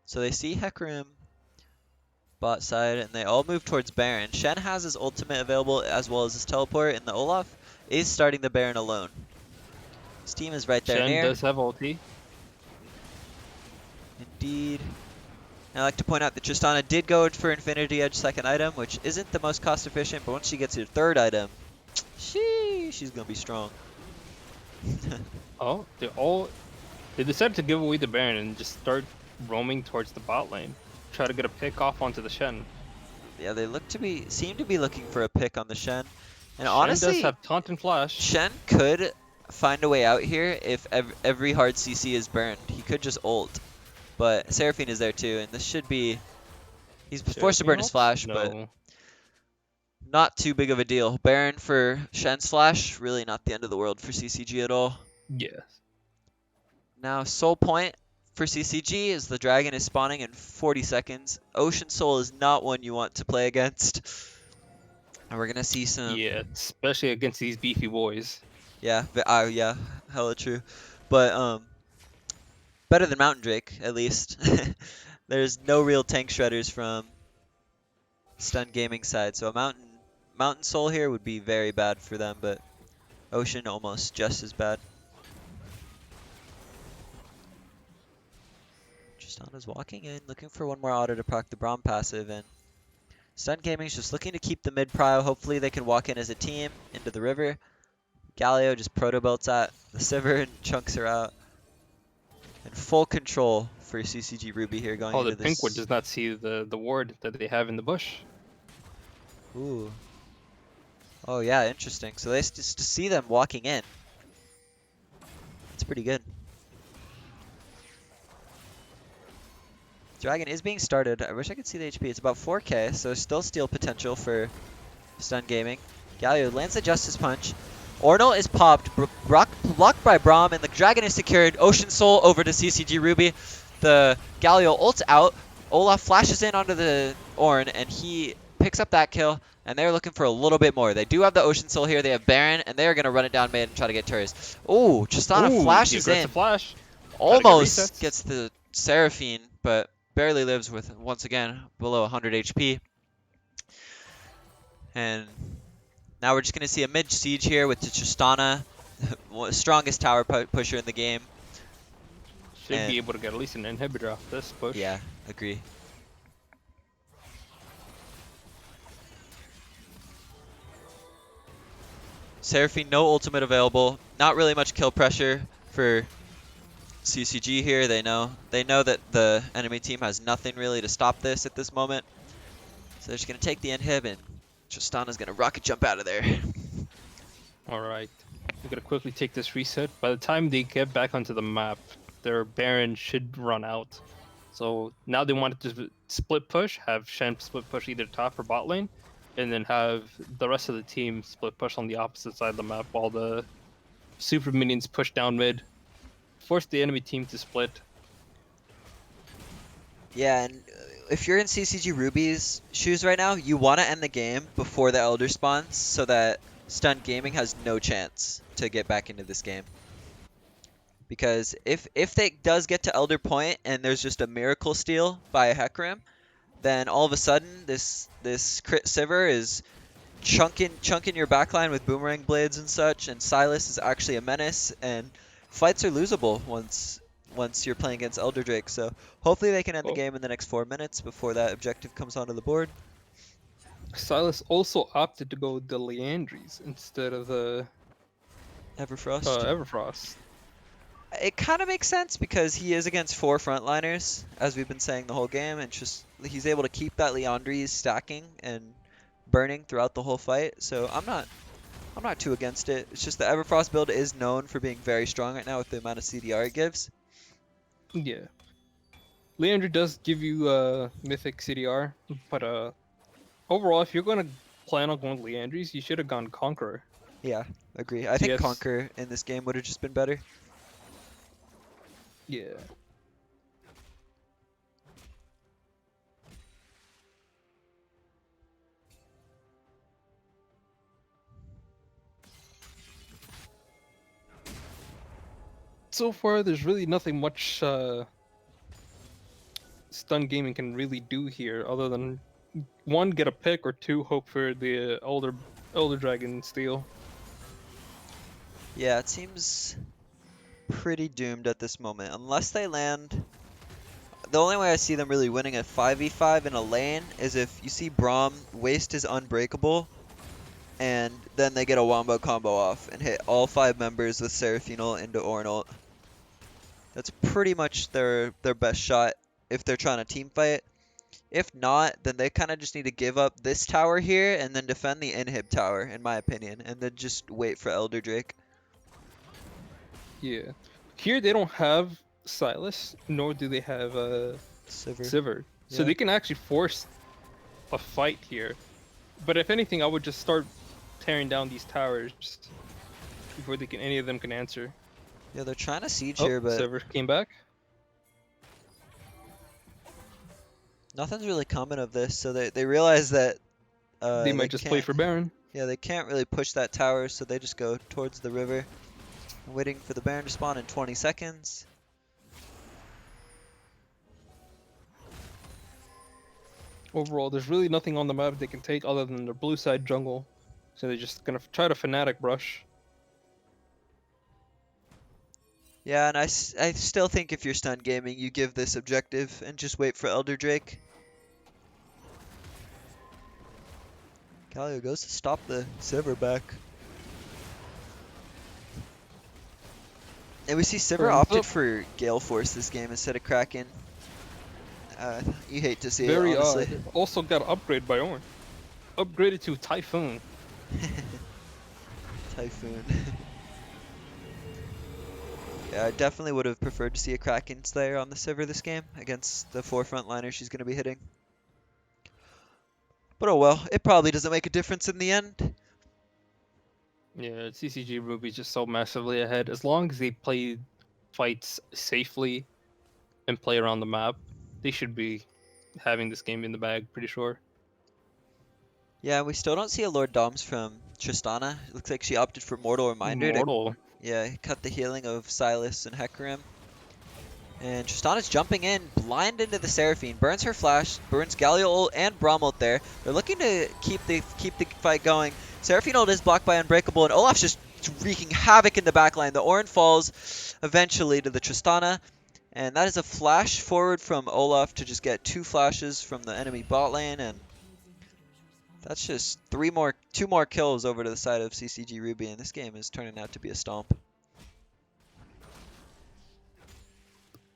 Speaker 3: So they see Hecarim bot side, and they all move towards Baron. Shen has his ultimate available as well as his teleport, and the Olaf is starting the Baron alone. His team is right there
Speaker 4: Shen
Speaker 3: near.
Speaker 4: does have ulti.
Speaker 3: Indeed. And I like to point out that Tristana did go for Infinity Edge second item, which isn't the most cost efficient, but once she gets her third item, she's gonna be strong.
Speaker 4: Oh, they decided to give away the Baron and just start roaming towards the bot lane. Try to get a pick off onto the Shen.
Speaker 3: Yeah, they seem to be looking for a pick on the Shen. And
Speaker 4: Shen
Speaker 3: honestly,
Speaker 4: does have taunt and flash.
Speaker 3: Shen could find a way out here if every hard CC is burned. He could just ult. But Seraphine is there too, and this should be... He's forced to burn his flash, but not too big of a deal. Baron for Shen's flash, really not the end of the world for CCG at all.
Speaker 4: Yes.
Speaker 3: Now, Soul Point for CCG is the dragon is spawning in 40 seconds. Ocean Soul is not one you want to play against. And we're going to see some...
Speaker 4: Yeah, especially against these beefy boys.
Speaker 3: Yeah, yeah, hella true. But, better than Mountain Drake, at least. There's no real tank shredders from Stun Gaming side, so a Mountain Soul here would be very bad for them, but Ocean almost just as bad. Tristana's walking in, looking for one more auto to proc the Braum passive, and Stun Gaming's just looking to keep the mid prio. Hopefully they can walk in as a team into the river. Galio just proto belts at the Sivir and chunks her out. And full control for CCG Ruby here going into
Speaker 4: the
Speaker 3: this.
Speaker 4: pink ward does not see the ward that they have in the bush.
Speaker 3: Ooh. Oh yeah, interesting. So they just see them walking in. That's pretty good. Dragon is being started. I wish I could see the HP. It's about 4k, so still steal potential for Stun Gaming. Galio lands the Justice Punch. Ornal is popped, blocked by Braum, and the dragon is secured. Ocean Soul over to CCG Ruby. The Galio ults out. Olaf flashes in onto the Ornn, and he picks up that kill, and they're looking for a little bit more. They do have the Ocean Soul here. They have Baron, and they are going to run it down mid and try to get turrets. Ooh, Tristana flashes in.
Speaker 4: Flash.
Speaker 3: Almost gets the Seraphine, but barely lives with, once again, below 100 HP. And... now we're just going to see a mid-siege here with the Tristana, strongest tower pusher in the game.
Speaker 4: Should be able to get at least an inhibitor off this push.
Speaker 3: Yeah, agree. Seraphine, no ultimate available. Not really much kill pressure for CCG here. They know that the enemy team has nothing really to stop this at this moment. So they're just going to take the inhib, and Tristana's going to rocket jump out of there.
Speaker 4: Alright. We're going to quickly take this reset. By the time they get back onto the map, their Baron should run out. So now they wanted to split push, have Shen split push either top or bot lane, and then have the rest of the team split push on the opposite side of the map while the super minions push down mid. Force the enemy team to split.
Speaker 3: Yeah, and if you're in CCG Ruby's shoes right now, you want to end the game before the Elder spawns so that Stun Gaming has no chance to get back into this game. Because if they does get to Elder Point and there's just a miracle steal by a Hecarim, then all of a sudden this crit Sivir is chunking your backline with boomerang blades and such, and Sylas is actually a menace, and fights are losable once you're playing against Elder Drake. So hopefully they can end the game in the next 4 minutes before that objective comes onto the board.
Speaker 4: Sylas also opted to go the Leandries instead of the
Speaker 3: Everfrost.
Speaker 4: Everfrost.
Speaker 3: It kind of makes sense because he is against 4 frontliners, as we've been saying the whole game, and just he's able to keep that Leandries stacking and burning throughout the whole fight, so I'm not too against it. It's just the Everfrost build is known for being very strong right now with the amount of CDR it gives.
Speaker 4: Yeah. Leandry does give you mythic CDR, but overall, if you're gonna plan on going Leandries, you should have gone Conqueror.
Speaker 3: Yeah, agree. I think
Speaker 4: TS.
Speaker 3: Conquer in this game would have just been better.
Speaker 4: Yeah. So far, there's really nothing much Stun Gaming can really do here, other than one, get a pick, or two, hope for the Elder Dragon steal.
Speaker 3: Yeah, it seems pretty doomed at this moment. Unless they land... The only way I see them really winning a 5v5 in a lane is if you see Braum waste his Unbreakable, and then they get a wombo combo off and hit all 5 members with Seraphine ult into Ornn ult. That's pretty much their best shot if they're trying to team fight. If not, then they kind of just need to give up this tower here and then defend the inhib tower, in my opinion, and then just wait for Elder Drake.
Speaker 4: Yeah. Here they don't have Silas, nor do they have Sivir. So
Speaker 3: Yeah.
Speaker 4: they can actually force a fight here. But if anything, I would just start tearing down these towers before any of them can answer.
Speaker 3: Yeah, they're trying to siege
Speaker 4: Oh,
Speaker 3: here, but
Speaker 4: Sivir came back.
Speaker 3: nothing's really coming of this, so they realize that
Speaker 4: They might just play for Baron.
Speaker 3: Yeah, they can't really push that tower, so they just go towards the river, waiting for the Baron to spawn in 20 seconds.
Speaker 4: Overall, there's really nothing on the map they can take other than the blue side jungle. So they're just gonna try to Fnatic brush.
Speaker 3: Yeah, and I still think if you're stun gaming, you give this objective and just wait for Elder Drake. Galio goes to stop the Sivir back. And we see Sivir opted for Gale Force this game instead of Kraken. You hate to see
Speaker 4: Very
Speaker 3: it, honestly.
Speaker 4: odd. Also got upgraded by Ornn. Upgraded to Typhoon.
Speaker 3: Typhoon. Yeah, I definitely would have preferred to see a Kraken Slayer on the Sivir this game against the 4 frontliners she's going to be hitting. But oh well, it probably doesn't make a difference in the end.
Speaker 4: Yeah, CCG Ruby's just so massively ahead. As long as they play fights safely and play around the map, they should be having this game in the bag, pretty sure.
Speaker 3: Yeah, we still don't see a Lord Doms from Tristana. It looks like she opted for Mortal Reminder.
Speaker 4: Mortal.
Speaker 3: Yeah, cut the healing of Silas and Hecarim. And Tristana's jumping in, blind into the Seraphine, burns her flash, burns Galio ult and Braum ult there. They're looking to keep the fight going. Seraphine ult is blocked by Unbreakable, and Olaf's just wreaking havoc in the backline. The Ornn falls eventually to the Tristana, and that is a flash forward from Olaf to just get 2 flashes from the enemy bot lane, and that's just 2 more kills over to the side of CCG Ruby, and this game is turning out to be a stomp.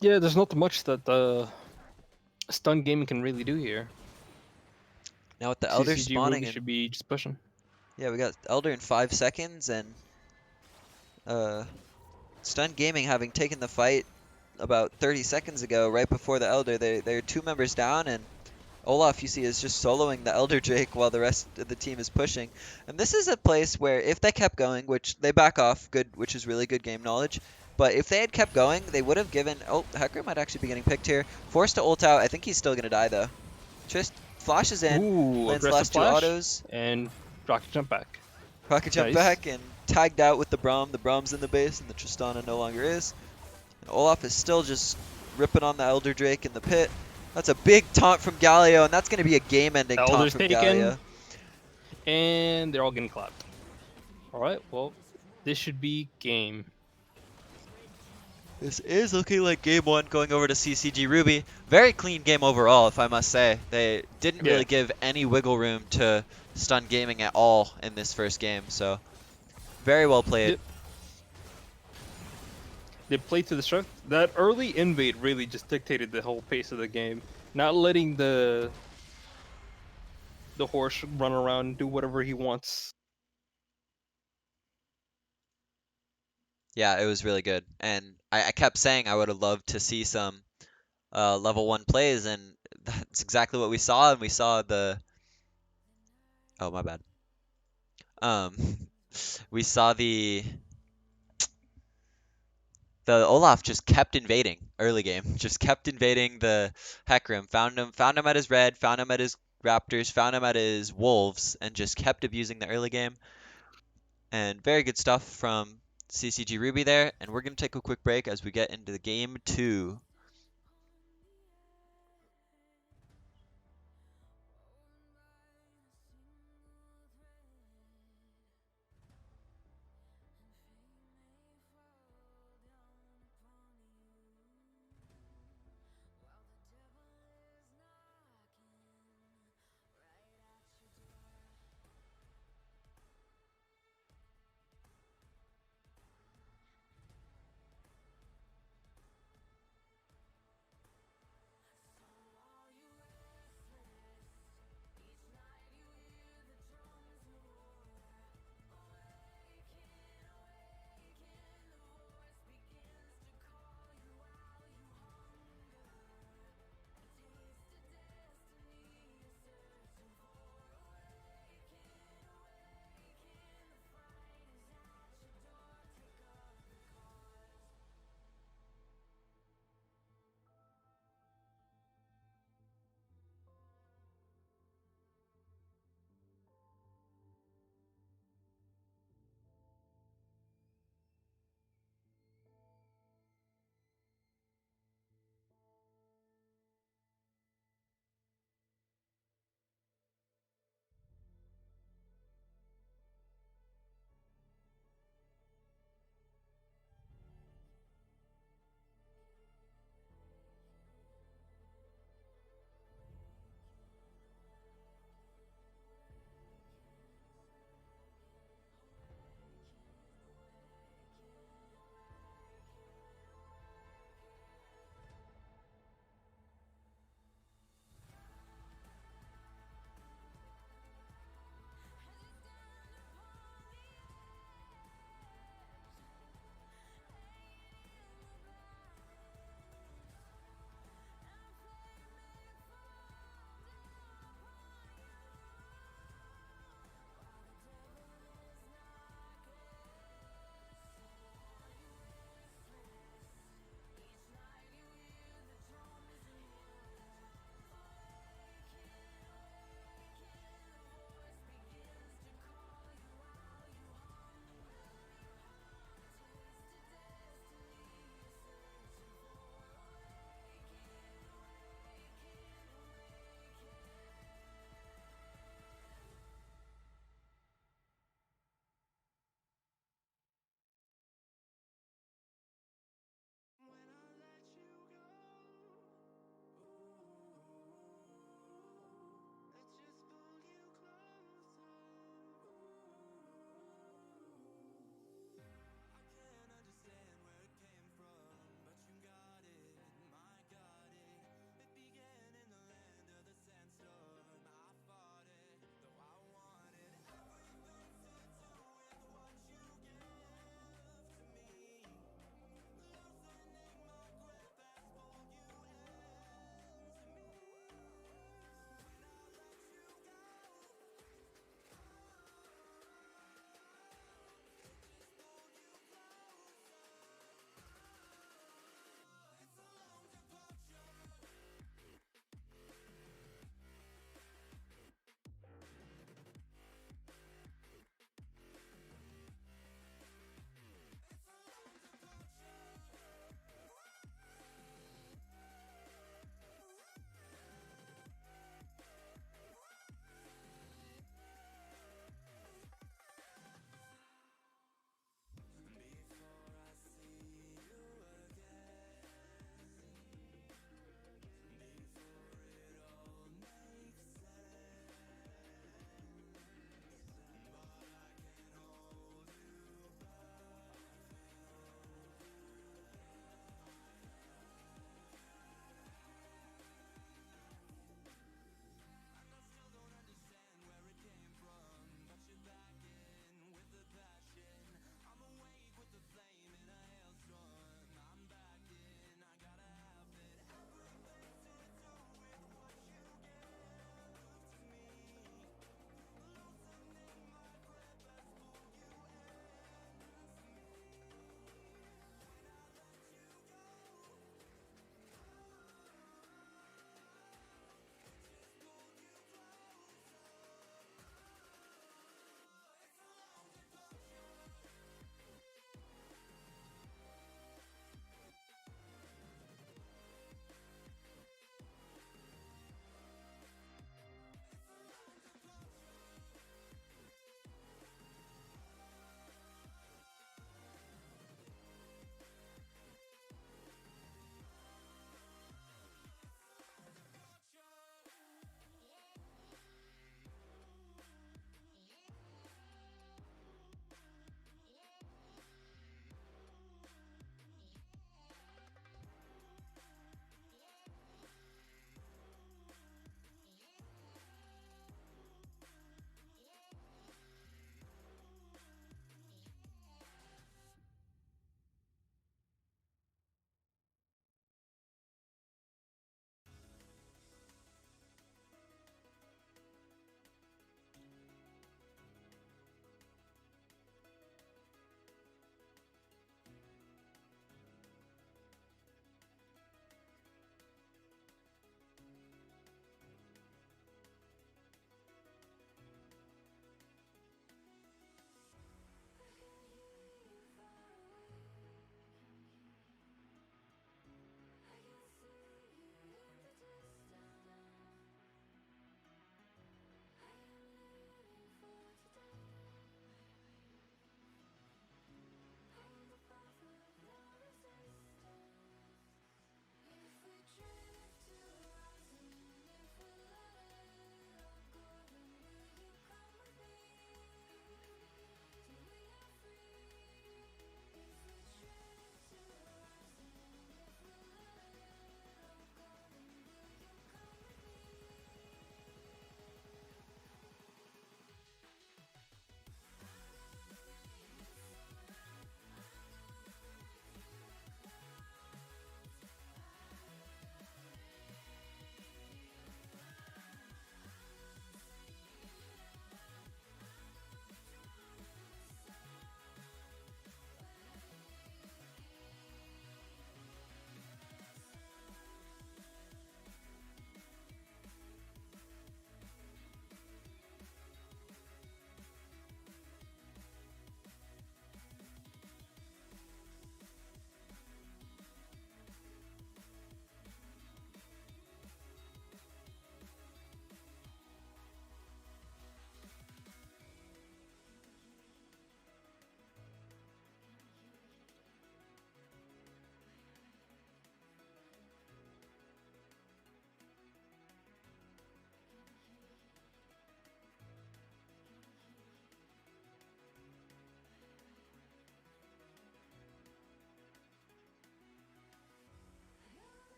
Speaker 4: Yeah, there's not much that Stun Gaming can really do here.
Speaker 3: Now with the Elder
Speaker 4: CCG
Speaker 3: spawning,
Speaker 4: Ruby should be just pushing.
Speaker 3: yeah, we got Elder in 5 seconds, and Stun Gaming having taken the fight about 30 seconds ago, right before the Elder. They're 2 members down, and Olaf, you see, is just soloing the Elder Drake while the rest of the team is pushing. And this is a place where if they kept going, which they back off, which is really good game knowledge, but if they had kept going, they would have given... Oh, Hecarim might actually be getting picked here. Forced to ult out. I think he's still going to die, though. Trist flashes in,
Speaker 4: Ooh,
Speaker 3: lands the
Speaker 4: aggressive
Speaker 3: last 2
Speaker 4: flash,
Speaker 3: autos.
Speaker 4: and rocket jump back.
Speaker 3: Rocket jump
Speaker 4: Nice.
Speaker 3: back and tagged out with the Braum. The Braum's in the base and the Tristana no longer is. And Olaf is still just ripping on the Elder Drake in the pit. That's a big taunt from Galio, and that's going to be a game-ending taunt
Speaker 4: Elder's
Speaker 3: from
Speaker 4: taken.
Speaker 3: Galio.
Speaker 4: And they're all getting clapped. Alright, well, this should be game.
Speaker 3: This is looking like game 1 going over to CCG Ruby. Very clean game overall, if I must say. They didn't really give any wiggle room to Stun Gaming at all in this first game, so very well played.
Speaker 4: Yep. They played to the strength. That early invade really just dictated the whole pace of the game. Not letting the the horse run around, do whatever he wants.
Speaker 3: Yeah, it was really good. And I kept saying I would have loved to see some level 1 plays, and that's exactly what we saw. And we saw the... Oh, my bad. Um, we saw the Olaf just kept invading early game, just kept invading the Hecarim. Found him at his red, found him at his raptors, found him at his wolves, and just kept abusing the early game. And very good stuff from CCG Ruby there. And we're gonna take a quick break as we get into the game 2.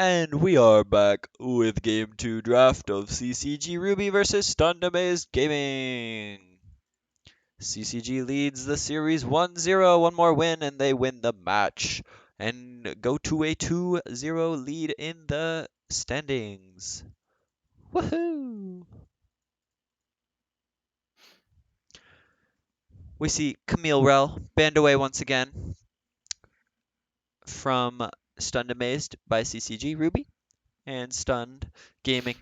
Speaker 3: And we are back with Game 2 draft of CCG Ruby versus Stunned Amazed Gaming. CCG leads the series 1-0, one more win, and they win the match and go to a 2-0 lead in the standings. Woohoo! We see Camille Rell banned away once again from Stunned Amazed by CCG Ruby, and Stunned Gaming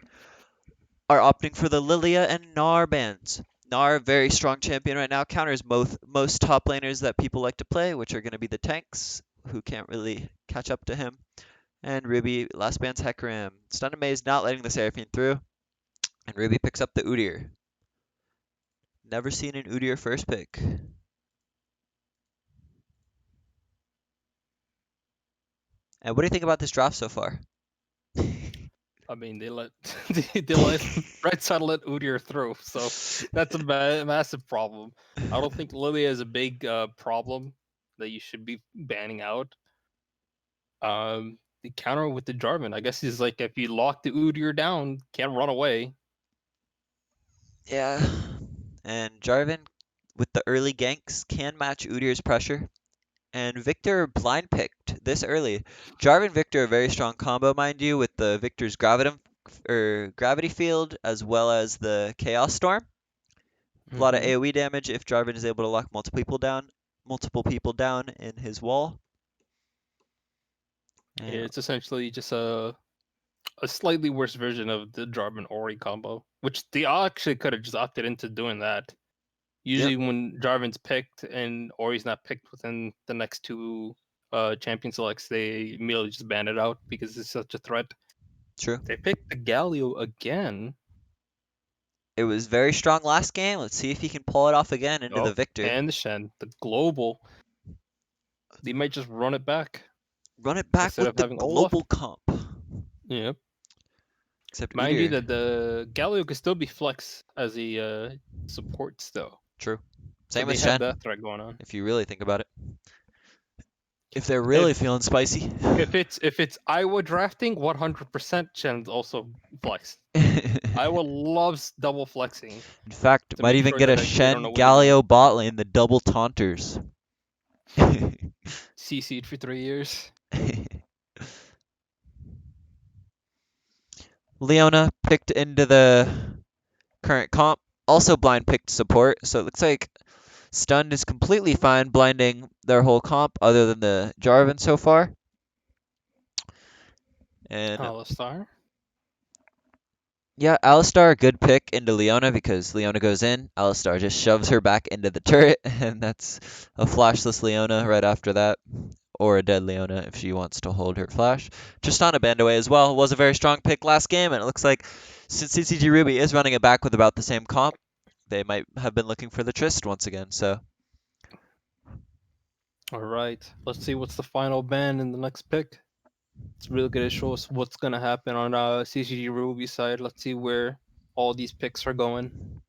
Speaker 3: are opting for the Lilia and Gnar bans. Gnar, very strong champion right now, counters most top laners that people like to play, which are going to be the tanks, who can't really catch up to him. And Ruby last bans Hecarim. Stunned Amaze not letting the Seraphine through, and Ruby picks up the Udyr. Never seen an Udyr first pick. And what do you think about this draft so far?
Speaker 4: I mean, they let they let right side let Udyr through, so that's a massive problem. I don't think Lilia is a big problem that you should be banning out. The counter with the Jarvan, I guess, is like if you lock the Udyr down, can't run away.
Speaker 3: Yeah. And Jarvan, with the early ganks, can match Udyr's pressure. And Victor blind picked this early. Jarvan Victor, a very strong combo, mind you, with the Victor's gravity field as well as the Chaos Storm. A lot of AoE damage if Jarvan is able to lock multiple people down in his wall. And
Speaker 4: It's essentially just a slightly worse version of the Jarvan Ori combo, which they actually could have just opted into doing that. Usually, when Jarvan's picked and Ori's not picked within the next two champion selects, they immediately just ban it out because it's such a threat.
Speaker 3: true.
Speaker 4: They picked the Galio again.
Speaker 3: It was very strong last game. Let's see if he can pull it off again into the Victor.
Speaker 4: And the Shen, the global. They might just run it back.
Speaker 3: Run it back
Speaker 4: instead
Speaker 3: with
Speaker 4: of
Speaker 3: the
Speaker 4: having Olaf.
Speaker 3: global comp.
Speaker 4: Yep.
Speaker 3: Except
Speaker 4: Mind you
Speaker 3: Udyr.
Speaker 4: that the Galio could still be flex as a support still.
Speaker 3: True.
Speaker 4: So
Speaker 3: Same
Speaker 4: they
Speaker 3: with
Speaker 4: had
Speaker 3: Shen,
Speaker 4: that threat going on.
Speaker 3: if you really think about it. If they're really feeling spicy.
Speaker 4: If it's Iowa drafting, 100% Shen's also flex. Iowa loves double flexing.
Speaker 3: In fact,
Speaker 4: to
Speaker 3: might
Speaker 4: make
Speaker 3: even
Speaker 4: sure
Speaker 3: get
Speaker 4: that
Speaker 3: a
Speaker 4: actually they don't
Speaker 3: Shen
Speaker 4: know what they're doing.
Speaker 3: Galio bot lane, the double taunters.
Speaker 4: CC'd for 3 years.
Speaker 3: Leona picked into the current comp, also blind picked support, so it looks like Stunned is completely fine blinding their whole comp other than the Jarvan so far. And
Speaker 4: Alistar.
Speaker 3: yeah, Alistar, a good pick into Leona because Leona goes in, Alistar just shoves her back into the turret, and that's a flashless Leona right after that. Or a dead Leona if she wants to hold her flash. Tristana banned away as well. Was a very strong pick last game, and it looks like since CCG Ruby is running it back with about the same comp, they might have been looking for the Trist once again. So
Speaker 4: All right. Let's see what's the final ban in the next pick. It's really going to show us what's going to happen on CCG Ruby side. Let's see where all these picks are going.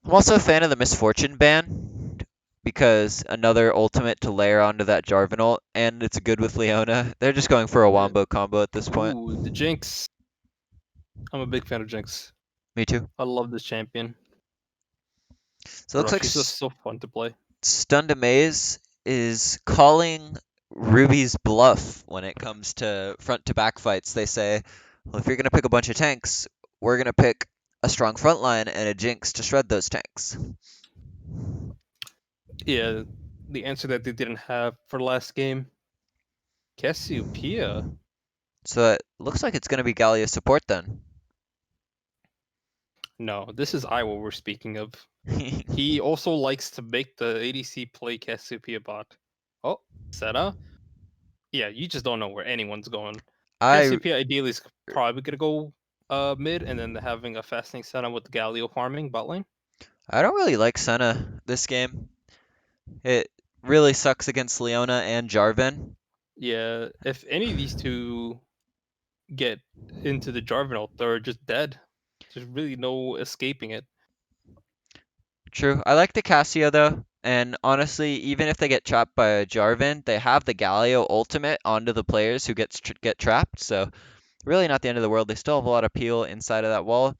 Speaker 3: I'm also a fan of the Misfortune ban because another ultimate to layer onto that Jarvan ult, and it's good with Leona. They're just going for a wombo combo at this point.
Speaker 4: Ooh, the Jinx. I'm a big fan of Jinx.
Speaker 3: Me too.
Speaker 4: I love this champion.
Speaker 3: So it looks like
Speaker 4: she's just so fun to play.
Speaker 3: Stunned Amaze is calling Ruby's bluff when it comes to front to back fights. They say, well, if you're going to pick a bunch of tanks, we're going to pick a strong front line and a Jinx to shred those tanks.
Speaker 4: Yeah, the answer that they didn't have for last game. Cassiopeia.
Speaker 3: So it looks like it's going to be Gallia support then.
Speaker 4: No, this is Iowa we're speaking of. He also likes to make the ADC play Cassiopeia bot. Oh, Seta? Yeah, you just don't know where anyone's going. Cassiopeia ideally is probably going to go mid, and then having a fasting Seta with Galio farming bot lane.
Speaker 3: I don't really like Senna this game. It really sucks against Leona and Jarvan.
Speaker 4: Yeah, if any of these two get into the Jarvan ult, they're just dead. There's really no escaping it.
Speaker 3: True. I like the Cassio though. And honestly, even if they get trapped by a Jarvan, they have the Galio ultimate onto the players who get trapped. So really not the end of the world. They still have a lot of peel inside of that wall.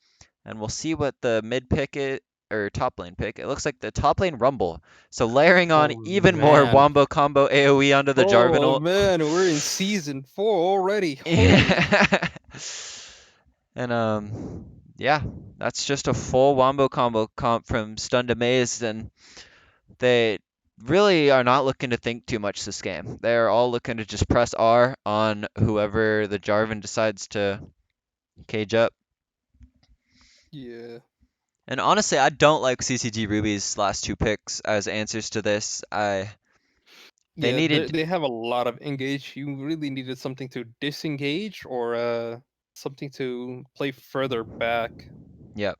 Speaker 3: And we'll see what the mid pick is, or top lane pick. It looks like the top lane Rumble. So layering on
Speaker 4: Oh
Speaker 3: even more
Speaker 4: man.
Speaker 3: wombo combo AoE onto the Jarvan
Speaker 4: Oh
Speaker 3: ult.
Speaker 4: man, we're in season 4 already. Holy.
Speaker 3: Yeah. And yeah, that's just a full wombo combo comp from Stun to Mazed, and they really are not looking to think too much this game. They're all looking to just press R on whoever the Jarvan decides to cage up.
Speaker 4: Yeah.
Speaker 3: And honestly, I don't like CCG Ruby's last two picks as answers to this. They
Speaker 4: Yeah,
Speaker 3: needed,
Speaker 4: they have a lot of engage. You really needed something to disengage or something to play further back.
Speaker 3: yep,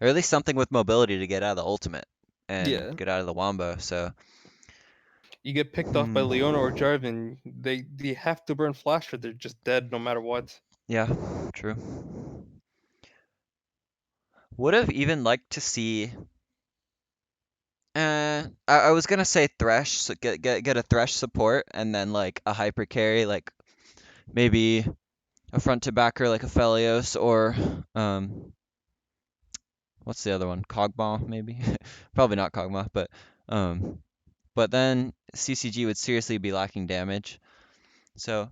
Speaker 3: or at least something with mobility to get out of the ultimate and
Speaker 4: Yeah.
Speaker 3: get out of the wombo. So,
Speaker 4: You get picked off by Leona or
Speaker 3: hmm,
Speaker 4: Jarvan, they have to burn flash or they're just dead no matter what.
Speaker 3: yeah, true. Would have even liked to see. I was gonna say Thresh, so get a Thresh support, and then like a hyper carry, like maybe a front to backer like a Felios, or what's the other one? Kog'Maw maybe? Probably not Kog'Maw, um, but then CCG would seriously be lacking damage. So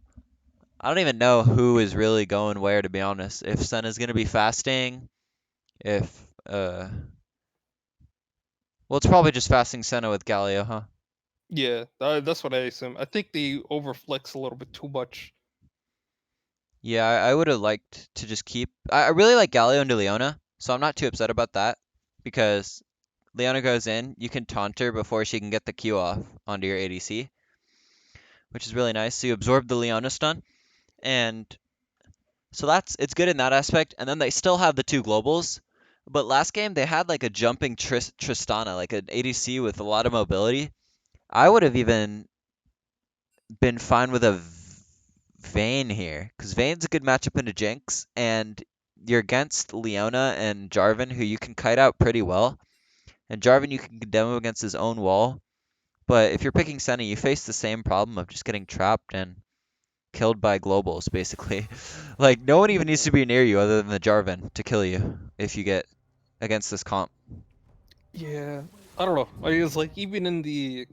Speaker 3: I don't even know who is really going where, to be honest. If Senna's gonna be fasting, if well, it's probably just fasting Senna with Galio, huh?
Speaker 4: Yeah, that's what I assume. I think they overflex a little bit too much.
Speaker 3: Yeah, I would have liked to just keep. I really like Galio into Leona, so I'm not too upset about that because Leona goes in, you can taunt her before she can get the Q off onto your ADC, which is really nice. So you absorb the Leona stun, and so it's good in that aspect. And then they still have the two globals, but last game they had like a jumping Tristana, like an ADC with a lot of mobility. I would have even been fine with a Vayne here, because Vayne's a good matchup into Jinx, and you're against Leona and Jarvan, who you can kite out pretty well. And Jarvan, you can demo against his own wall. But if you're picking Senna, you face the same problem of just getting trapped and killed by globals, basically. Like, no one even needs to be near you other than the Jarvan to kill you if you get against this comp.
Speaker 4: Yeah, I don't know. I was like, even in the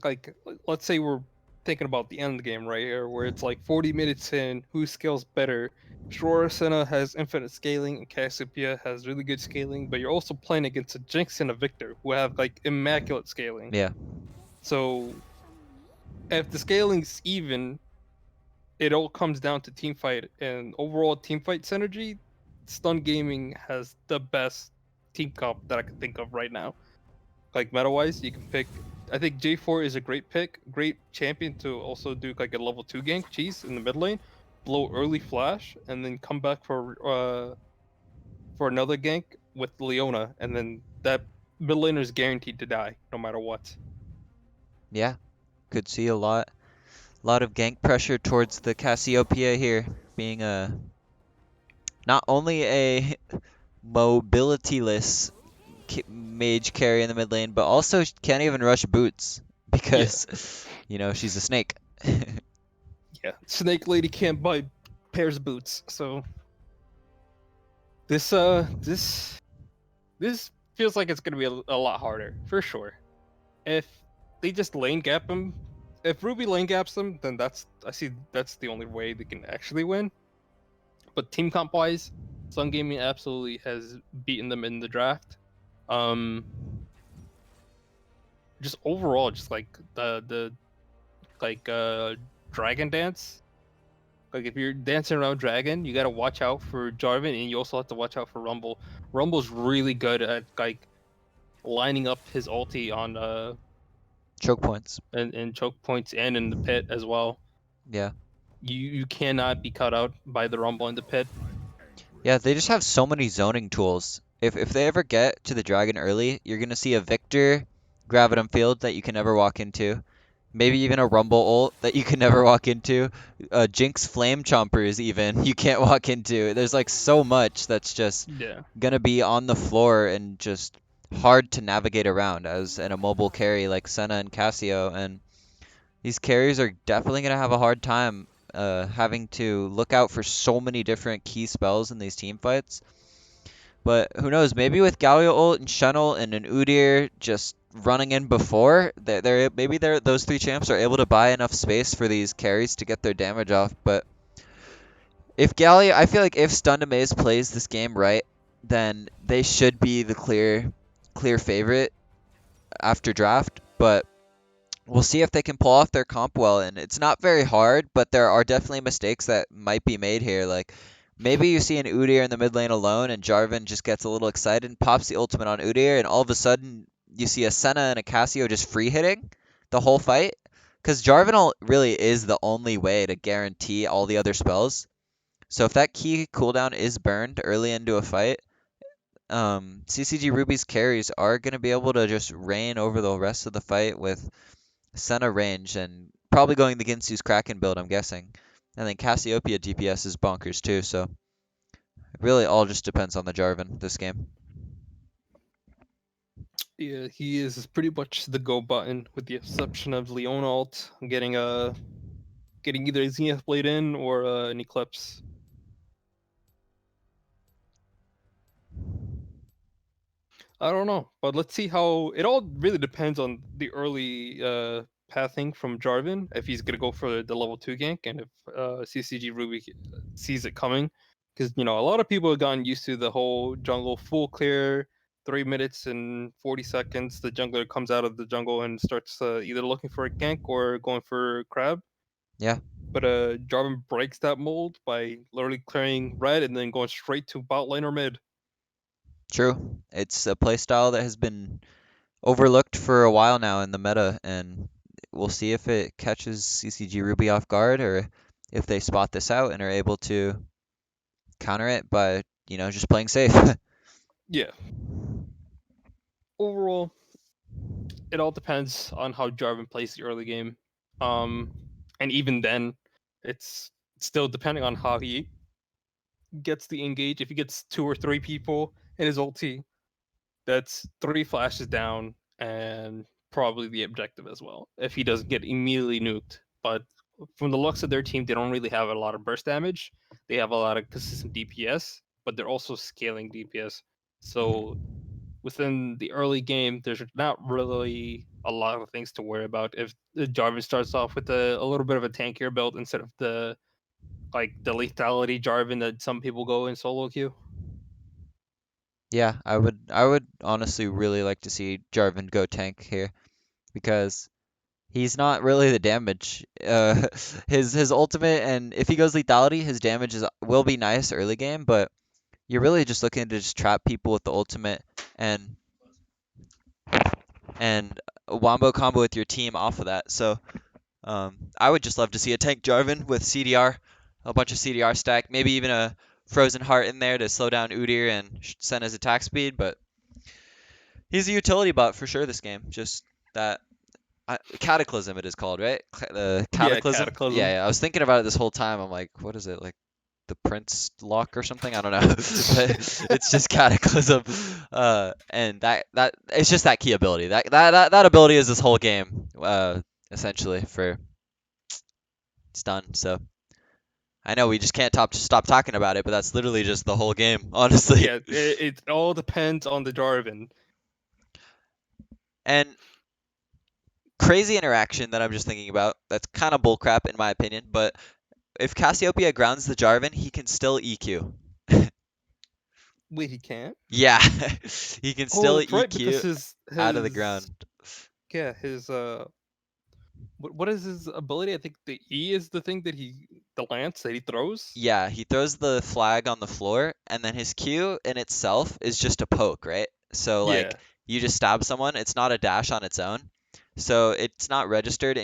Speaker 4: let's say we're thinking about the end game right here, where it's like 40 minutes in, who scales better? Sure, Senna has infinite scaling, and Cassiopeia has really good scaling, but you're also playing against a Jinx and a Victor who have like immaculate scaling.
Speaker 3: Yeah,
Speaker 4: So if the scaling's even, it all comes down to team fight and overall team fight synergy. Stun Gaming has the best team comp that I can think of right now. Like meta wise, you can pick. I think J4 is a great pick, great champion to also do like a level 2 gank, cheese in the mid lane, blow early flash, and then come back for another gank with Leona, and then that mid laner is guaranteed to die no matter what.
Speaker 3: yeah. Could see a lot of gank pressure towards the Cassiopeia here, being not only a mobilityless mage carry in the mid lane, but also can't even rush boots
Speaker 4: Yeah,
Speaker 3: because, she's a snake.
Speaker 4: yeah. Snake Lady can't buy pairs of boots, so this feels like it's gonna be a lot harder for sure. If they just lane gap him, if Ruby lane gaps them, then I see that's the only way they can actually win. But team comp wise, Sun Gaming absolutely has beaten them in the draft. Um, just overall, just like the like dragon dance. Like if you're dancing around dragon, you gotta watch out for Jarvan, and you also have to watch out for Rumble. Rumble's really good at like lining up his ulti on
Speaker 3: Choke points.
Speaker 4: and choke points and in the pit as well.
Speaker 3: Yeah.
Speaker 4: You cannot be cut out by the Rumble in the pit.
Speaker 3: Yeah, they just have so many zoning tools. If they ever get to the dragon early, you're gonna see a Victor Gravitum Field that you can never walk into. Maybe even a Rumble ult that you can never walk into. Jinx Flame Chompers even you can't walk into. There's like so much that's just
Speaker 4: Yeah.
Speaker 3: gonna be on the floor and just hard to navigate around as an immobile carry like Senna and Cassio, and these carries are definitely going to have a hard time having to look out for so many different key spells in these team fights. But who knows? Maybe with Galio ult and Shen'el and an Udyr just running in before, those three champs are able to buy enough space for these carries to get their damage off. But if Galio, I feel like if Stun Amaze plays this game right, then they should be the clear favorite after draft. But we'll see if they can pull off their comp well, and it's not very hard, but there are definitely mistakes that might be made here. Like maybe you see an Udyr in the mid lane alone, and Jarvan just gets a little excited and pops the ultimate on Udyr, and all of a sudden you see a Senna and a Cassio just free hitting the whole fight. Because really is the only way to guarantee all the other spells. So if that key cooldown is burned early into a fight, CCG Ruby's carries are going to be able to just reign over the rest of the fight with Senna range and probably going the Ginsu's Kraken build, I'm guessing. And then Cassiopeia DPS is bonkers too, so it really all just depends on the Jarvan this game.
Speaker 4: Yeah, he is pretty much the go button, with the exception of Leona ult getting either a Zenith Blade in or an Eclipse. I don't know, but let's see how it all really depends on the early pathing from Jarvan, if he's gonna go for the level 2 gank, and if CCG Ruby sees it coming, because a lot of people have gotten used to the whole jungle full clear, 3 minutes and 40 seconds. The jungler comes out of the jungle and starts either looking for a gank or going for crab.
Speaker 3: Yeah,
Speaker 4: But Jarvan breaks that mold by literally clearing red and then going straight to bot lane or mid.
Speaker 3: true. It's a playstyle that has been overlooked for a while now in the meta, and we'll see if it catches CCG Ruby off guard or if they spot this out and are able to counter it by, just playing safe.
Speaker 4: Yeah. Overall, it all depends on how Jarvan plays the early game. And even then, it's still depending on how he gets the engage. If he gets 2 or 3 people in his ulti, that's 3 flashes down and probably the objective as well. If he doesn't get immediately nuked. But from the looks of their team, they don't really have a lot of burst damage. They have a lot of consistent DPS, but they're also scaling DPS. So within the early game, there's not really a lot of things to worry about. If Jarvan starts off with a little bit of a tankier build instead of the lethality Jarvan that some people go in solo queue.
Speaker 3: Yeah, I would honestly really like to see Jarvan go tank here because he's not really the damage. His ultimate, and if he goes lethality, his damage will be nice early game, but you're really just looking to just trap people with the ultimate and a wombo combo with your team off of that. So I would just love to see a tank Jarvan with CDR, a bunch of CDR stack, maybe even a Frozen Heart in there to slow down Udyr and send his attack speed, but he's a utility bot for sure this game. Just that Cataclysm it is called, right? The
Speaker 4: Yeah,
Speaker 3: Cataclysm?
Speaker 4: Cataclysm.
Speaker 3: Yeah, I was thinking about it this whole time. I'm like, what is it? Like the Prince Lock or something? I don't know. But it's just Cataclysm. And that it's just that key ability. That ability is this whole game, essentially for stun. So I know we just can't stop talking about it, but that's literally just the whole game, honestly.
Speaker 4: Yeah, it all depends on the Jarvan.
Speaker 3: And crazy interaction that I'm just thinking about. That's kind of bullcrap in my opinion, but if Cassiopeia grounds the Jarvan, he can still EQ.
Speaker 4: Wait, he can't?
Speaker 3: Yeah, he can
Speaker 4: Oh,
Speaker 3: still
Speaker 4: that's right, because
Speaker 3: EQ
Speaker 4: his
Speaker 3: out of the ground.
Speaker 4: yeah, his what is his ability? I think the E is the thing the lance that he throws.
Speaker 3: Yeah, he throws the flag on the floor, and then his Q in itself is just a poke, right? So
Speaker 4: Yeah,
Speaker 3: like you just stab someone, it's not a dash on its own, so it's not registered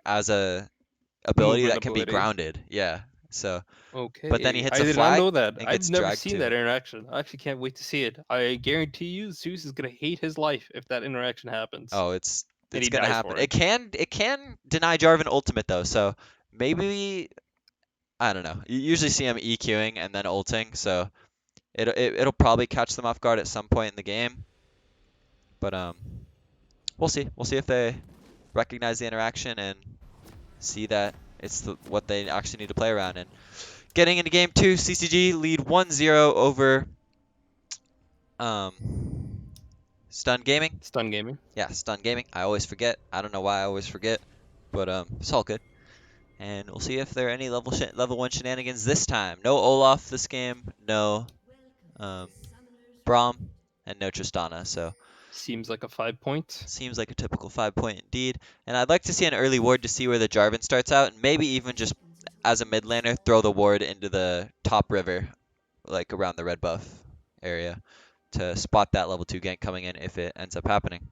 Speaker 3: as a ability
Speaker 4: movement
Speaker 3: that can be
Speaker 4: ability.
Speaker 3: grounded. Yeah, so but then he
Speaker 4: Okay,
Speaker 3: hits
Speaker 4: I
Speaker 3: a
Speaker 4: did not
Speaker 3: flag
Speaker 4: know that.
Speaker 3: and
Speaker 4: I've
Speaker 3: gets
Speaker 4: never
Speaker 3: dragged
Speaker 4: seen
Speaker 3: to.
Speaker 4: that interaction. I actually can't wait to see it. I guarantee you, Zeus is gonna hate his life if that interaction happens
Speaker 3: Oh, it's
Speaker 4: and
Speaker 3: it's
Speaker 4: he
Speaker 3: gonna
Speaker 4: dies
Speaker 3: happen.
Speaker 4: for
Speaker 3: It
Speaker 4: it.
Speaker 3: can deny Jarvan ultimate though, so maybe I don't know. You usually see him EQing and then ulting, so it'll probably catch them off guard at some point in the game. But we'll see. We'll see if they recognize the interaction and see that it's what they actually need to play around. And getting into game 2, CCG lead 1-0 over um, Stun Gaming.
Speaker 4: Stun Gaming.
Speaker 3: Yeah, Stun Gaming. I always forget. I don't know why I always forget, but it's all good. And we'll see if there are any level 1 shenanigans this time. No Olaf this game, no Braum, and no Tristana. So
Speaker 4: Seems like a 5-point.
Speaker 3: seems like a typical 5-point indeed. And I'd like to see an early ward to see where the Jarvan starts out, and maybe even just as a mid laner, throw the ward into the top river, like around the red buff area, to spot that level 2 gank coming in if it ends up happening.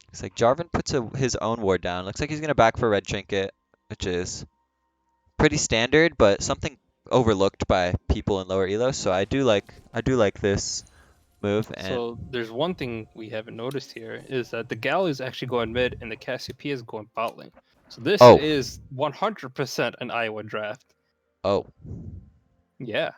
Speaker 3: Looks like Jarvan puts his own ward down. Looks like he's gonna back for red trinket, which is pretty standard, but something overlooked by people in lower elos. So I do like this move. And
Speaker 4: So there's one thing we haven't noticed here is that the Gal is actually going mid and the Cassiopeia is going bot lane. So this
Speaker 3: Oh.
Speaker 4: is 100% an Iowa draft.
Speaker 3: oh,
Speaker 4: Yeah.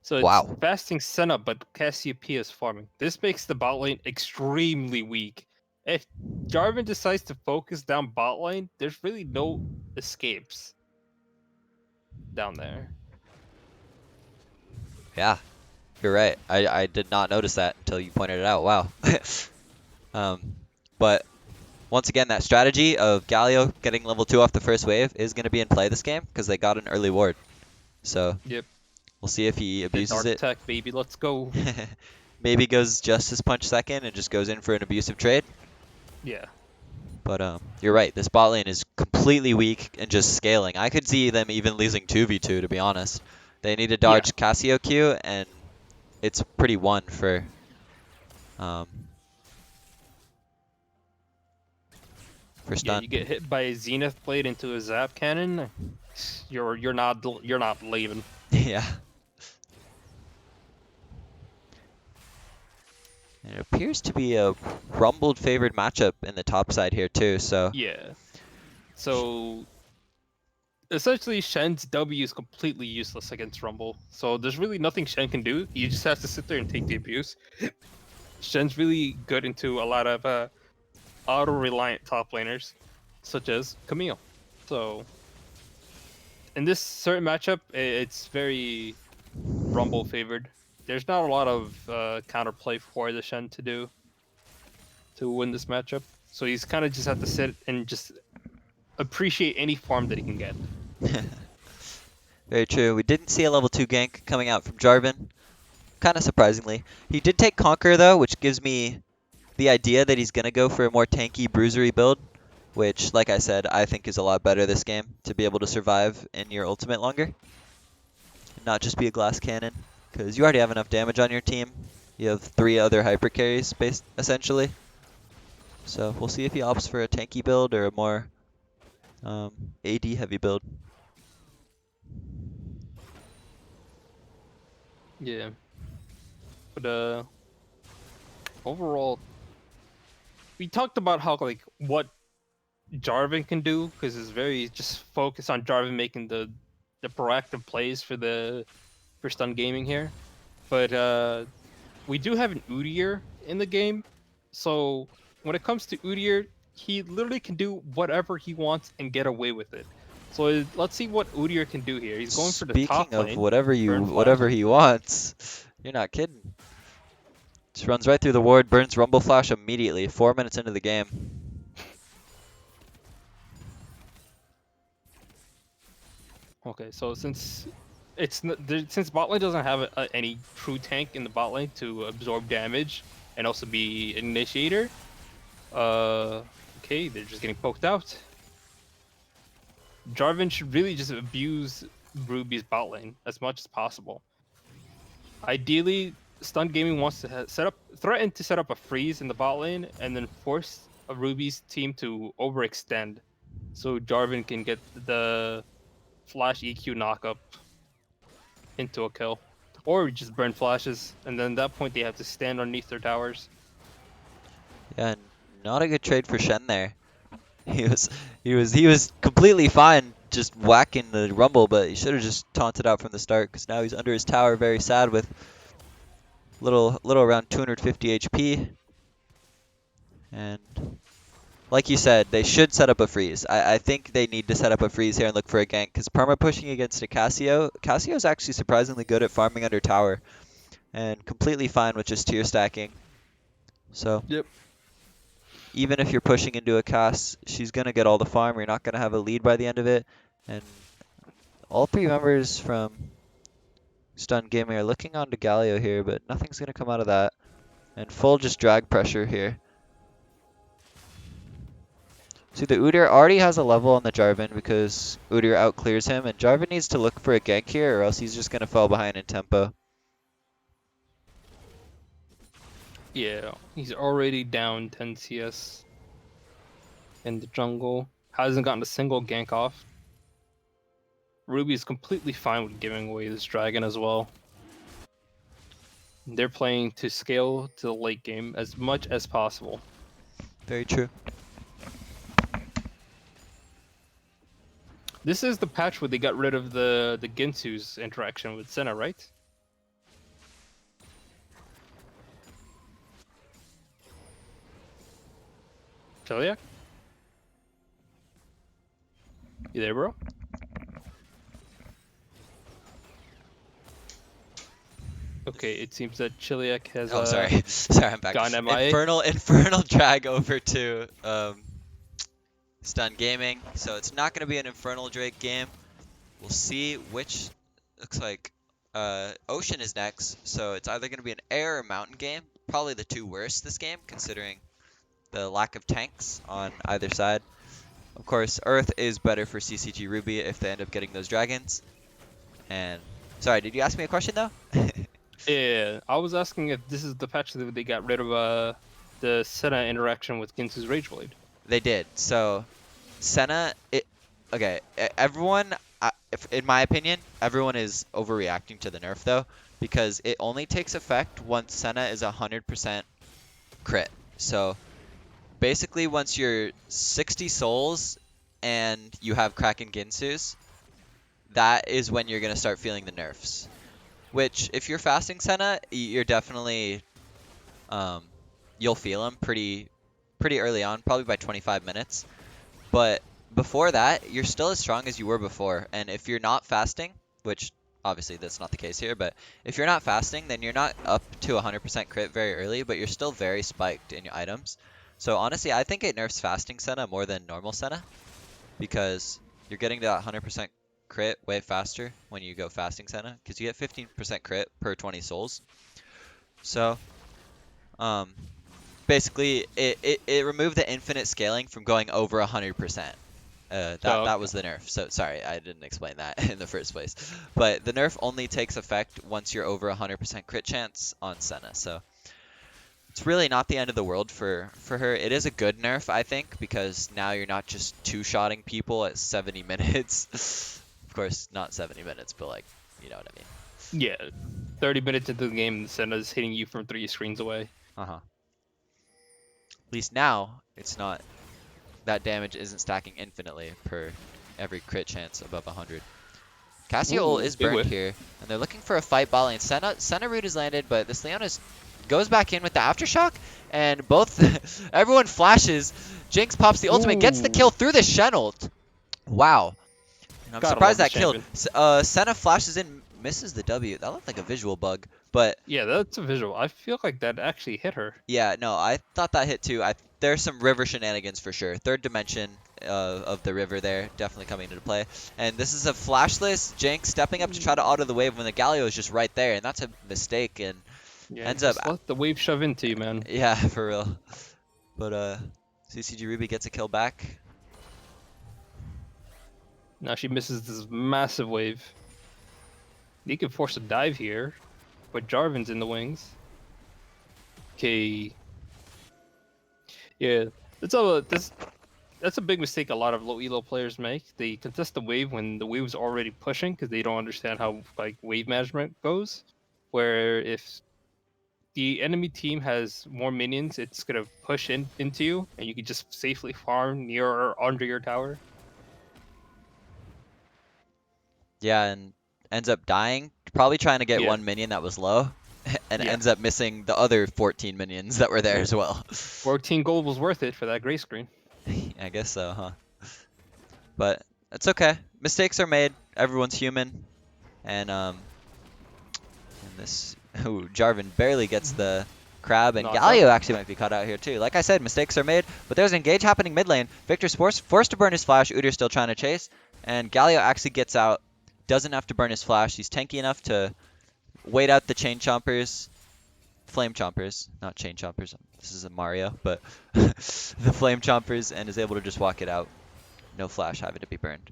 Speaker 4: So it's
Speaker 3: Wow.
Speaker 4: fasting Senna, but Cassiopeia is farming. This makes the bot lane extremely weak. If Jarvan decides to focus down bot lane, there's really no escapes down there.
Speaker 3: yeah, you're right. I did not notice that until you pointed it out. Wow. But once again, that strategy of Galio getting level 2 off the first wave is going to be in play this game because they got an early ward. So
Speaker 4: Yep.
Speaker 3: we'll see if he abuses
Speaker 4: Dark
Speaker 3: it.
Speaker 4: Attack, baby, let's go.
Speaker 3: Maybe goes Justice Punch second and just goes in for an abusive trade.
Speaker 4: Yeah.
Speaker 3: But you're right. This bot lane is completely weak and just scaling. I could see them even losing 2v2, to be honest. They need to dodge Cassio Q, and it's pretty one for stun.
Speaker 4: Yeah, you get hit by a Zenith Blade into a Zap Cannon, you're not leaving.
Speaker 3: Yeah. And it appears to be a Rumbled favored matchup in the top side here too, so
Speaker 4: Yeah. So essentially Shen's W is completely useless against Rumble. So there's really nothing Shen can do. He just has to sit there and take the abuse. Shen's really good into a lot of auto-reliant top laners, such as Camille. So in this certain matchup, it's very Rumble favored. There's not a lot of counterplay for the Shen to do to win this matchup. So he's kind of just have to sit and just appreciate any farm that he can get.
Speaker 3: very true. We didn't see a level 2 gank coming out from Jarvan, kind of surprisingly. He did take Conquer though, which gives me the idea that he's going to go for a more tanky, bruisery build, which, like I said, I think is a lot better this game to be able to survive in your ultimate longer. And not just be a glass cannon, because you already have enough damage on your team. You have 3 other hyper carries, essentially. So we'll see if he opts for a tanky build or a more AD heavy build.
Speaker 4: Yeah. But overall, we talked about how like what Jarvan can do because it's very just focused on Jarvan making the proactive plays for Stun Gaming here. But we do have an Udyr in the game, so when it comes to Udyr, he literally can do whatever he wants and get away with it. So let's see what Udyr can do here. He's going for the top lane.
Speaker 3: Speaking of whatever he wants, you're not kidding. Just runs right through the ward, burns Rumble Flash immediately, 4 minutes into the game.
Speaker 4: Okay, so since bot lane doesn't have any true tank in the bot lane to absorb damage and also be an initiator, okay, they're just getting poked out. Jarvan should really just abuse Ruby's bot lane as much as possible. Ideally, Stun Gaming wants to threaten to set up a freeze in the bot lane and then force a Ruby's team to overextend, so Jarvan can get the flash EQ knockup into a kill, or just burn flashes, and then at that point they have to stand underneath their towers.
Speaker 3: Yeah, not a good trade for Shen there. He was completely fine just whacking the Rumble, but he should have just taunted out from the start because now he's under his tower, very sad with little around 250 HP. And like you said, they should set up a freeze. I think they need to set up a freeze here and look for a gank because perma pushing against a Cassio. Cassio's actually surprisingly good at farming under tower and completely fine with just tier stacking. So
Speaker 4: Yep.
Speaker 3: even if you're pushing into a Cass, she's going to get all the farm. You're not going to have a lead by the end of it. And all three members from Stun Gaming are looking onto Galio here, but nothing's going to come out of that. And full just drag pressure here. See, the Udyr already has a level on the Jarvan because Udyr outclears him, and Jarvan needs to look for a gank here or else he's just going to fall behind in tempo.
Speaker 4: Yeah, he's already down 10 CS in the jungle. Hasn't gotten a single gank off. Ruby is completely fine with giving away this dragon as well. They're playing to scale to the late game as much as possible.
Speaker 3: Very true.
Speaker 4: This is the patch where they got rid of the Ginsu's interaction with Senna, right? Cheliak? You there, bro? Okay, it seems that Cheliak has
Speaker 3: Oh, sorry. Sorry, I'm back.
Speaker 4: gone MIA.
Speaker 3: Infernal drag over to Stun Gaming. So it's not going to be an Infernal Drake game. We'll see which. Looks like Ocean is next. So it's either going to be an air or mountain game. Probably the two worst this game, considering the lack of tanks on either side. Of course, Earth is better for CCG Ruby if they end up getting those dragons. And sorry, did you ask me a question though?
Speaker 4: Yeah, I was asking if this is the patch that they got rid of the Senna interaction with Ginsu's Rage Blade.
Speaker 3: They did. So Senna, everyone, in my opinion, everyone is overreacting to the nerf though, because it only takes effect once Senna is 100% crit. So basically, once you're 60 souls and you have Kraken Ginsu's, that is when you're gonna start feeling the nerfs. Which, if you're fasting Senna, you're definitely, you'll feel them pretty early on, probably by 25 minutes. But before that, you're still as strong as you were before. And if you're not fasting, which obviously that's not the case here, but if you're not fasting, then you're not up to 100% crit very early, but you're still very spiked in your items. So honestly, I think it nerfs fasting Senna more than normal Senna, because you're getting to that 100% crit way faster when you go fasting Senna, because you get 15% crit per 20 souls. So basically it removed the infinite scaling from going over 100%. That was the nerf. So sorry, I didn't explain that in the first place. But the nerf only takes effect once you're over 100% crit chance on Senna. So it's really not the end of the world for her. It is a good nerf, I think, because now you're not just two-shotting people at 70 minutes. Of course, not 70 minutes, but like, you know what I mean.
Speaker 4: Yeah, 30 minutes into the game, Senna's hitting you from 3 screens away.
Speaker 3: At least now, it's not, that damage isn't stacking infinitely per every crit chance above 100. Cassio is burned here, and they're looking for a fight bot lane. Senna root is landed, but this Leonis goes back in with the Aftershock, and everyone flashes. Jinx pops the ultimate, gets the kill through the Shenult. Wow. And I'm surprised that killed. Senna flashes in, misses the W. That looked like a visual bug, but
Speaker 4: yeah, that's a visual. I feel like that actually hit her.
Speaker 3: Yeah, no, I thought that hit too. There's some river shenanigans for sure. Third dimension of the river there, definitely coming into play. And this is a flashless Jinx stepping up to try to auto the wave when the Galio is just right there, and that's a mistake. And ends up
Speaker 4: let the wave shove into you, man.
Speaker 3: Yeah, for real. But CCG Ruby gets a kill back.
Speaker 4: Now she misses this massive wave. He can force a dive here, but Jarvan's in the wings. Okay. Yeah, that's a big mistake a lot of low elo players make. They contest the wave when the wave's already pushing because they don't understand how like wave management goes. Where if the enemy team has more minions, it's gonna push into you, and you can just safely farm near or under your tower.
Speaker 3: Yeah, and ends up dying, probably trying to get
Speaker 4: Yeah,
Speaker 3: one minion that was low, and
Speaker 4: yeah.
Speaker 3: ends up missing the other 14 minions that were there as well.
Speaker 4: 14 gold was worth it for that gray screen.
Speaker 3: I guess so, huh? But it's okay. Mistakes are made. Everyone's human. And this ooh, Jarvan barely gets the crab, and
Speaker 4: Not up.
Speaker 3: Galio actually might be caught out here too. Like I said, mistakes are made, but there's an engage happening mid lane. Victor's forced to burn his flash. Udyr's still trying to chase, and Galio actually gets out. Doesn't have to burn his flash. He's tanky enough to wait out the chain chompers. Flame chompers, not chain chompers. This is a Mario, but the flame chompers, and is able to just walk it out. No flash having to be burned.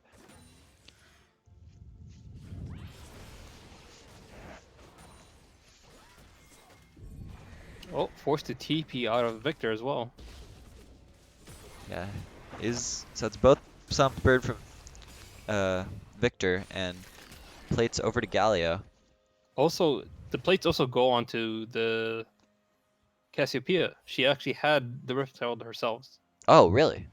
Speaker 4: Oh, forced to TP out of Victor as well.
Speaker 3: Yeah, so it's both Stomp Bird from Victor and plates over to Galio.
Speaker 4: Also, the plates also go onto the Cassiopeia. She actually had the Rift Herald herself.
Speaker 3: Oh, really?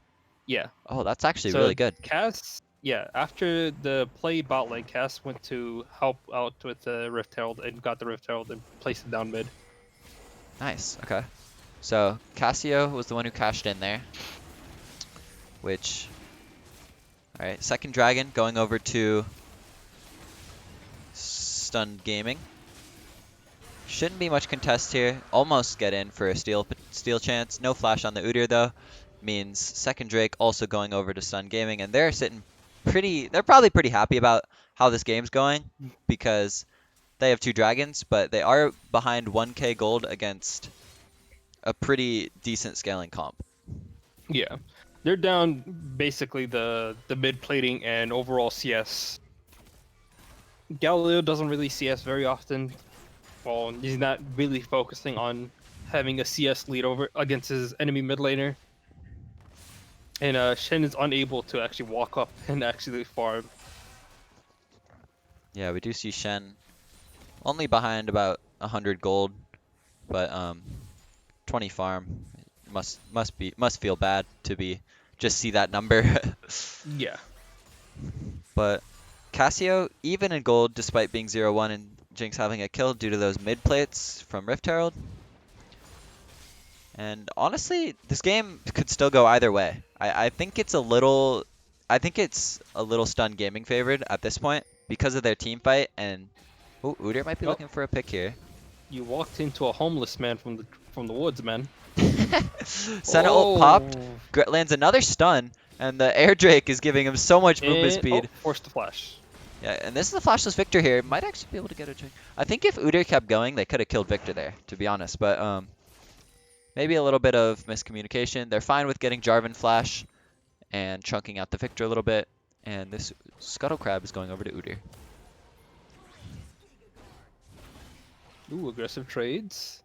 Speaker 4: Yeah.
Speaker 3: Oh, that's actually
Speaker 4: So
Speaker 3: really good.
Speaker 4: Cass, yeah, after the play bot lane, Cass went to help out with the Rift Herald and got the Rift Herald and placed it down mid.
Speaker 3: Nice. Okay. So Cassio was the one who cashed in there. Which, all right, second dragon going over to Stunned Gaming. Shouldn't be much contest here. Almost get in for a steal chance. No flash on the Udyr though. Means second Drake also going over to Stunned Gaming, and they're sitting pretty. They're probably pretty happy about how this game's going because they have 2 dragons, but they are behind 1k gold against a pretty decent scaling comp.
Speaker 4: Yeah. They're down basically the mid plating and overall CS. Galileo doesn't really CS very often. Well, he's not really focusing on having a CS lead over against his enemy mid laner. And Shen is unable to actually walk up and actually farm.
Speaker 3: Yeah, we do see Shen only behind about 100 gold, but 20 farm must feel bad to be just see that number.
Speaker 4: Yeah.
Speaker 3: But Cassio even in gold despite being 0-1 and Jinx having a kill due to those mid plates from Rift Herald. And honestly, this game could still go either way. I think it's a little Stunned Gaming favored at this point because of their team fight, and ooh, Udyr might be looking for a pick here.
Speaker 4: You walked into a homeless man from the woods, man.
Speaker 3: Senna ult popped, lands another stun, and the air drake is giving him so much movement speed.
Speaker 4: Oh, forced to flash.
Speaker 3: Yeah, and this is a flashless Victor here. Might actually be able to get a drink. I think if Udyr kept going, they could have killed Victor there, to be honest. But maybe a little bit of miscommunication. They're fine with getting Jarvan flash and chunking out the Victor a little bit. And this Scuttle Crab is going over to Udyr.
Speaker 4: Ooh, aggressive trades.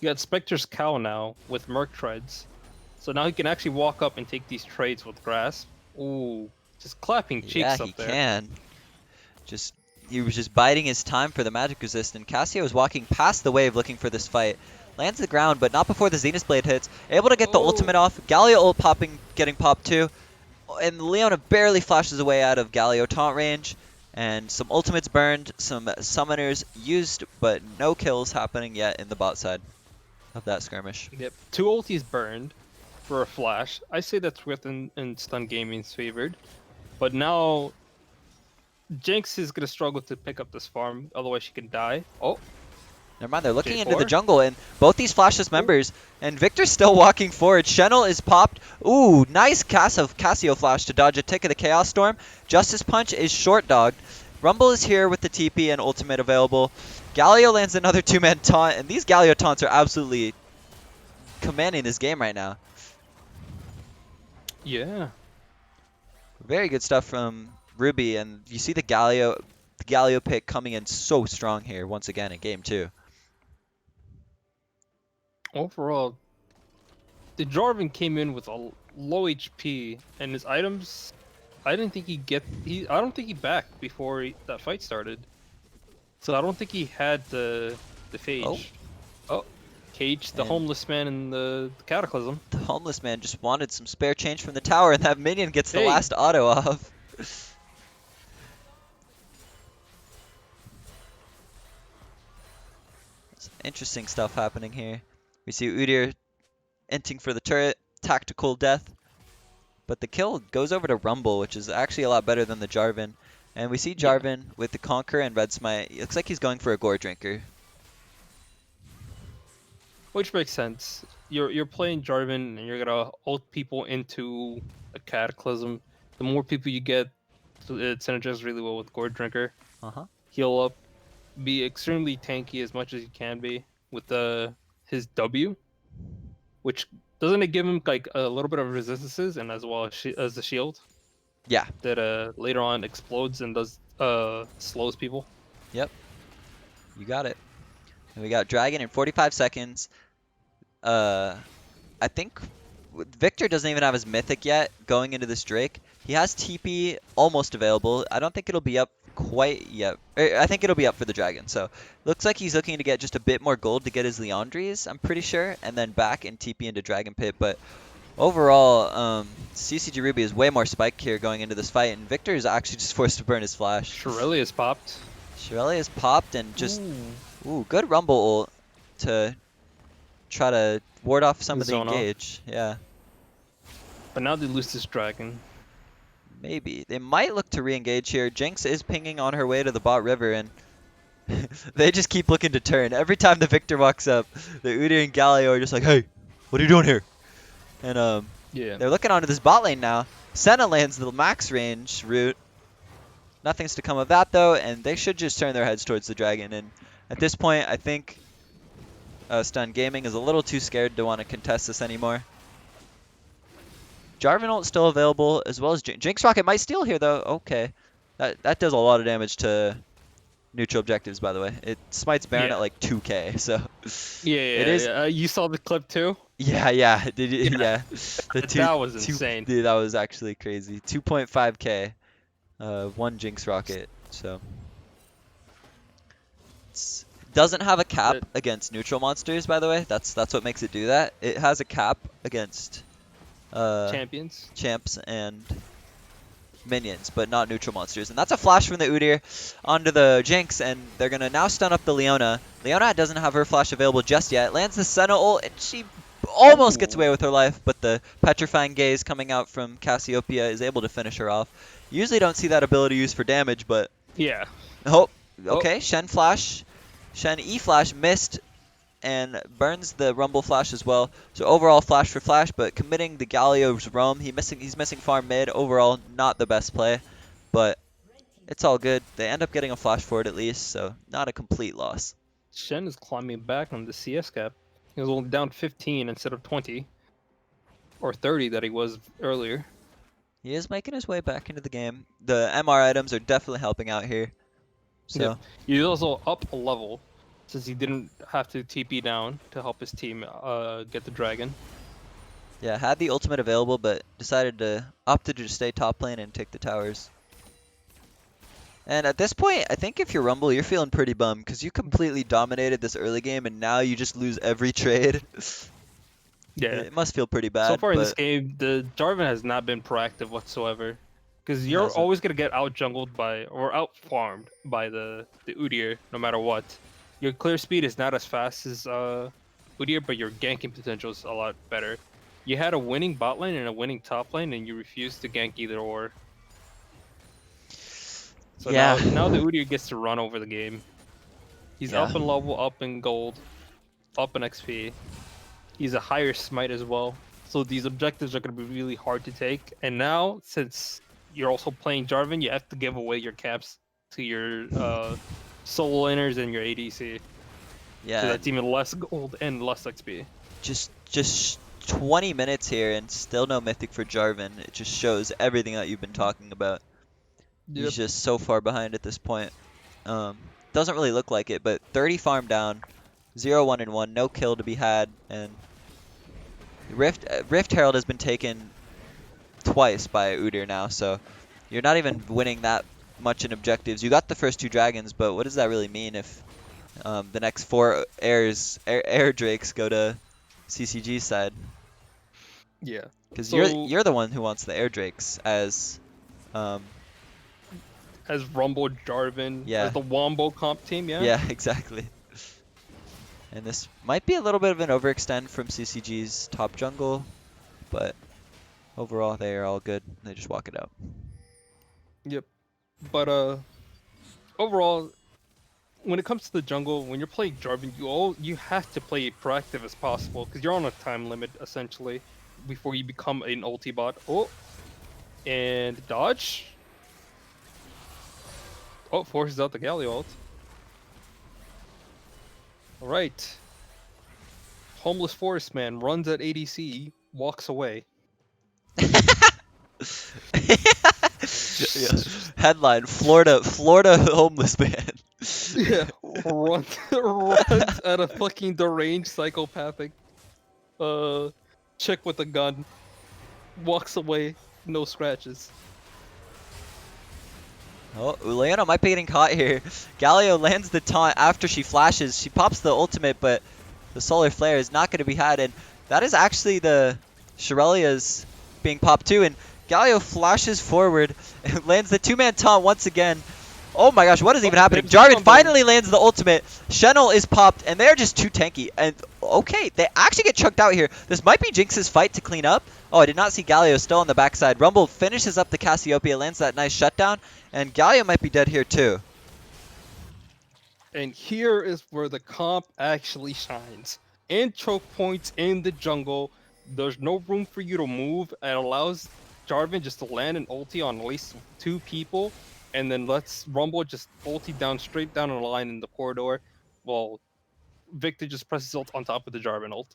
Speaker 4: You got Spectre's Cow now with Merc Treads. So now he can actually walk up and take these trades with Grasp. Ooh, just clapping cheeks
Speaker 3: Yeah,
Speaker 4: up
Speaker 3: he
Speaker 4: there.
Speaker 3: can. He was just biding his time for the magic resist, and Cassio is walking past the wave looking for this fight. Lands the ground, but not before the Zenith Blade hits. Able to get the ultimate off. Galio ult popping, getting popped too. And Leona barely flashes away out of Galio taunt range. And some ultimates burned, some summoners used, but no kills happening yet in the bot side of that skirmish.
Speaker 4: Yep, 2 ultis burned for a flash. I say that's within in Stun Gaming's favored. But now Jinx is gonna struggle to pick up this farm, otherwise she can die. Oh,
Speaker 3: Never mind, they're looking into
Speaker 4: J4.
Speaker 3: the jungle, and both these flashless members, and Victor's still walking forward. Shenel is popped. Ooh, nice Cassio flash to dodge a tick of the Chaos Storm. Justice Punch is short dogged. Rumble is here with the TP and ultimate available. Galio lands another 2-man taunt, and these Galio taunts are absolutely commanding this game right now.
Speaker 4: yeah.
Speaker 3: Very good stuff from Ruby, and you see the Galio pick coming in so strong here once again in game 2.
Speaker 4: Overall, the Jarvan came in with a low HP, and his items, I don't think he backed before that fight started. So I don't think he had the phage. Oh, Cage, the
Speaker 3: And-
Speaker 4: homeless man in the Cataclysm.
Speaker 3: The homeless man just wanted some spare change from the tower, and that minion gets the
Speaker 4: Hey.
Speaker 3: last auto off. Interesting stuff happening here. We see Udyr inting for the turret, tactical death, but the kill goes over to Rumble, which is actually a lot better than the Jarvan. And we see
Speaker 4: Yeah.
Speaker 3: Jarvan with the Conquer and Red Smite. It looks like he's going for a Gore Drinker.
Speaker 4: Which makes sense. You're playing Jarvan and you're gonna ult people into a Cataclysm. The more people you get, it synergizes really well with Gourd Drinker.
Speaker 3: Uh-huh.
Speaker 4: Heal up, be extremely tanky as much as you can be with his W, which doesn't it give him like a little bit of resistances and as well as the shield
Speaker 3: Yeah.
Speaker 4: that later on explodes and does slows people.
Speaker 3: Yep. You got it. And we got Dragon in 45 seconds. I think Victor doesn't even have his Mythic yet going into this Drake. He has TP almost available. I don't think it'll be up quite yet. I think it'll be up for the Dragon. So looks like he's looking to get just a bit more gold to get his Leandries, I'm pretty sure, and then back and TP into Dragon Pit. But overall, CCG Ruby is way more spike here going into this fight, and Victor is actually just forced to burn his flash.
Speaker 4: Shirelli popped.
Speaker 3: Shirelli popped and just good Rumble ult to try to ward off some of the engage. Yeah.
Speaker 4: But now they lose this Dragon.
Speaker 3: Maybe. They might look to re-engage here. Jinx is pinging on her way to the bot river, and they just keep looking to turn. Every time the Victor walks up, the Udyr and Galio are just like, hey, what are you doing here? And
Speaker 4: yeah,
Speaker 3: they're looking onto this bot lane now. Senna lands the max range route. Nothing's to come of that, though, and they should just turn their heads towards the dragon. And at this point, I think Stun Gaming is a little too scared to want to contest this anymore. Jarvan ult still available, as well as Jinx Rocket might steal here, though. Okay. That does a lot of damage to neutral objectives, by the way. It smites Baron at like 2k, so...
Speaker 4: Yeah. You saw the clip, too?
Speaker 3: Yeah. Did you, yeah.
Speaker 4: That was insane.
Speaker 3: Dude, that was actually crazy. 2.5k. One Jinx Rocket, so... Doesn't have a cap against neutral monsters, by the way. That's what makes it do that. It has a cap against... champs and minions, but not neutral monsters. And that's a flash from the Udyr onto the Jinx, and they're going to now stun up the Leona. Leona doesn't have her flash available just yet. Lands the Senna ult, and she almost gets away with her life, but the Petrifying Gaze coming out from Cassiopeia is able to finish her off. Usually don't see that ability used for damage, but...
Speaker 4: Yeah.
Speaker 3: Oh, okay, Shen flash. Shen E-flash missed and burns the Rumble flash as well. So overall flash for flash, but committing the Galio's roam. He's missing farm mid. Overall, not the best play, but it's all good. They end up getting a flash for it at least, so not a complete loss.
Speaker 4: Shen is climbing back on the CS cap. He was only down 15 instead of 20. Or 30 that he was earlier.
Speaker 3: He is making his way back into the game. The MR items are definitely helping out here. So
Speaker 4: yeah. He's also up a level, since he didn't have to TP down to help his team get the dragon.
Speaker 3: Yeah, had the ultimate available, but decided to opt to just stay top lane and take the towers. And at this point, I think if you're Rumble, you're feeling pretty bummed, because you completely dominated this early game, and now you just lose every trade.
Speaker 4: Yeah.
Speaker 3: It must feel pretty bad.
Speaker 4: So far in this game, the Jarvan has not been proactive whatsoever. Because you're always going to get out-jungled by, or out-farmed by the Udyr, no matter what. Your clear speed is not as fast as Udyr, but your ganking potential is a lot better. You had a winning bot lane and a winning top lane, and you refused to gank either or. So now the Udyr gets to run over the game. He's up in level, up in gold, up in XP. He's a higher smite as well. So these objectives are going to be really hard to take. And now, since you're also playing Jarvan, you have to give away your caps to your solo laners and your ADC.
Speaker 3: Yeah.
Speaker 4: So that's even less gold and less XP.
Speaker 3: Just 20 minutes here and still no mythic for Jarvan. It just shows everything that you've been talking about. Yep. He's just so far behind at this point. Doesn't really look like it, but 30 farm down, 0-1-1, no kill to be had, and Rift Herald has been taken twice by Udyr now, so you're not even winning that much in objectives. You got the first 2 dragons, but what does that really mean if the next 4 air drakes go to CCG side?
Speaker 4: Yeah,
Speaker 3: because you're the one who wants the air drakes as
Speaker 4: Rumble Jarvan, as the Wombo comp team. Yeah.
Speaker 3: Yeah, exactly. And this might be a little bit of an overextend from CCG's top jungle, but overall they are all good. They just walk it out.
Speaker 4: Yep. But overall, when it comes to the jungle, when you're playing Jarvan, you have to play proactive as possible because you're on a time limit essentially before you become an ulti bot. Oh, and dodge. Oh, forces out the Galio ult. All right. Homeless forest man runs at ADC, walks away.
Speaker 3: Yeah. Headline: Florida homeless man.
Speaker 4: Yeah, runs at a fucking deranged psychopathic chick with a gun. Walks away, no scratches.
Speaker 3: Oh, Leona might be getting caught here. Galio lands the taunt after she flashes. She pops the ultimate, but the solar flare is not going to be had, and that is actually the Shirelia's being popped too, and Galio flashes forward and lands the two-man taunt once again. Oh my gosh, what is even happening? Jarvan finally lands the ultimate. Shen'el is popped, and they're just too tanky. And okay, they actually get chunked out here. This might be Jinx's fight to clean up. Oh, I did not see Galio still on the backside. Rumble finishes up the Cassiopeia, lands that nice shutdown, and Galio might be dead here too.
Speaker 4: And here is where the comp actually shines. In choke points in the jungle, there's no room for you to move. It allows Jarvan just to land an ulti on at least 2 people, and then lets Rumble just ulti down straight down the line in the corridor, while Victor just presses ult on top of the Jarvan ult.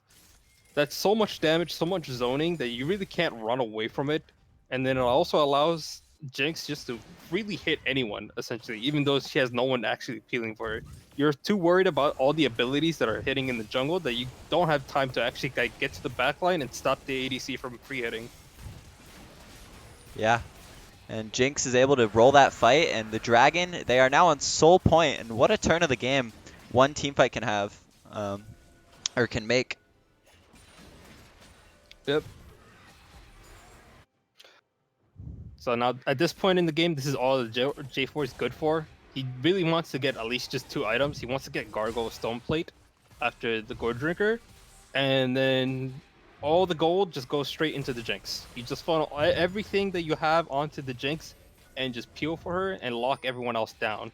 Speaker 4: That's so much damage, so much zoning that you really can't run away from it. And then it also allows Jinx just to really hit anyone, essentially, even though she has no one actually peeling for her. You're too worried about all the abilities that are hitting in the jungle that you don't have time to actually get to the backline and stop the ADC from free hitting.
Speaker 3: Yeah, and Jinx is able to roll that fight, and the Dragon, they are now on sole point, and what a turn of the game one teamfight can have, or can make.
Speaker 4: Yep. So now, at this point in the game, this is all that J4 is good for. He really wants to get at least just 2 items. He wants to get Gargoyle Stone Plate after the Gourd Drinker, and then all the gold just goes straight into the Jinx. You just funnel everything that you have onto the Jinx, and just peel for her and lock everyone else down,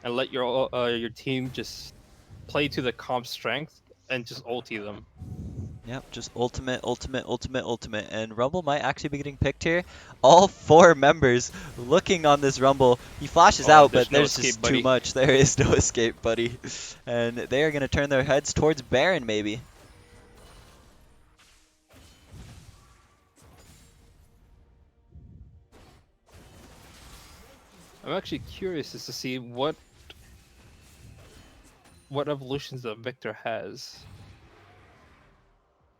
Speaker 4: and let your team just play to the comp strength and just ulti them.
Speaker 3: Yep, just ultimate, and Rumble might actually be getting picked here. All 4 members looking on this Rumble. He flashes out, but
Speaker 4: no
Speaker 3: there's
Speaker 4: escape,
Speaker 3: just
Speaker 4: buddy.
Speaker 3: too much. There is no escape, buddy. And they are going to turn their heads towards Baron, maybe.
Speaker 4: I'm actually curious as to see what evolutions that Victor has.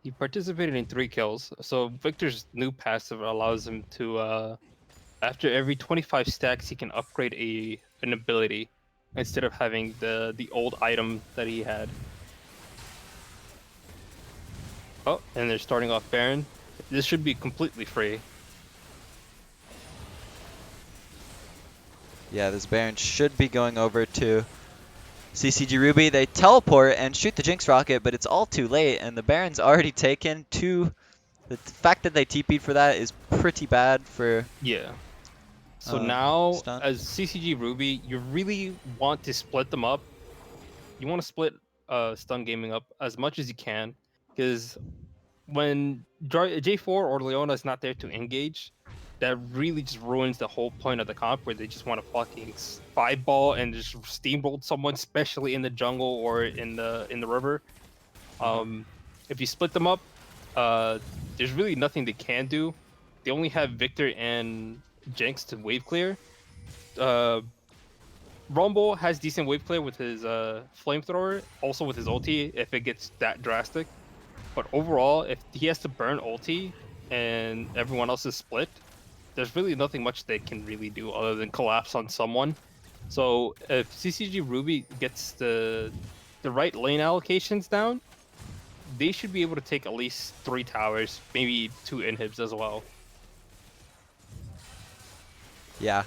Speaker 4: He participated in 3 kills, so Victor's new passive allows him to, after every 25 stacks, he can upgrade an ability instead of having the old item that he had. Oh, and they're starting off Baron. This should be completely free.
Speaker 3: Yeah, this Baron should be going over to CCG Ruby. They teleport and shoot the Jinx rocket, but it's all too late, and the Baron's already taken. The fact that they TP'd for that is pretty bad for...
Speaker 4: Yeah. So now,
Speaker 3: stun.
Speaker 4: as CCG Ruby, you really want to split them up. You want to split Stun Gaming up as much as you can, because when J4 or Leona is not there to engage, that really just ruins the whole point of the comp, where they just want to fucking 5-ball and just steamroll someone, especially in the jungle or in the river. If you split them up, there's really nothing they can do. They only have Victor and Jinx to wave clear. Rumble has decent wave clear with his flamethrower, also with his ulti if it gets that drastic. But overall, if he has to burn ulti and everyone else is split, there's really nothing much they can really do other than collapse on someone. So if CCG Ruby gets the right lane allocations down, they should be able to take at least 3 towers, maybe 2 inhibs as well.
Speaker 3: Yeah,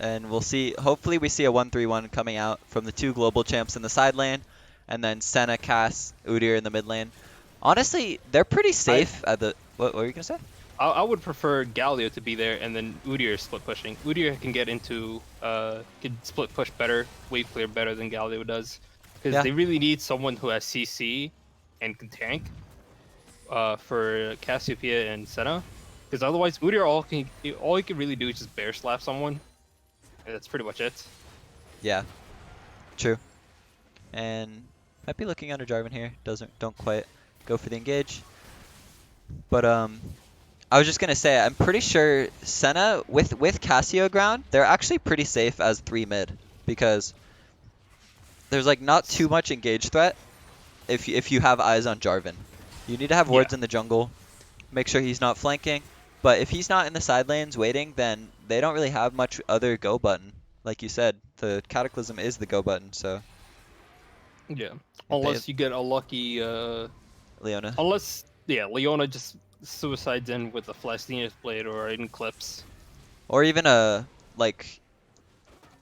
Speaker 3: and we'll see. Hopefully we see a 1-3-1 coming out from the 2 global champs in the side lane. and then Senna, Cass, Udyr in the mid lane. Honestly, they're pretty safe at the. What were you gonna say?
Speaker 4: I would prefer Galio to be there and then Udyr split pushing. Udyr can get into can split push better, wave clear better than Galio does, because
Speaker 3: Yeah.
Speaker 4: they really need someone who has CC and can tank for Cassiopeia and Senna. Because otherwise, Udyr all he can really do is just bear slap someone. And that's pretty much it.
Speaker 3: Yeah, true. And might be looking under Jarvan here. Don't quite go for the engage. But I was just gonna say I'm pretty sure Senna with Cassio ground, they're actually pretty safe as 3 mid because there's like not too much engage threat if you have eyes on Jarvan. You need to have wards in the jungle, make sure he's not flanking. But if he's not in the side lanes waiting, then they don't really have much other go button. Like you said, the Cataclysm is the go button, so
Speaker 4: Yeah, unless you get a lucky
Speaker 3: Leona.
Speaker 4: unless Leona just suicides in with a Flash Zenith Blade or an Eclipse.
Speaker 3: Or even a like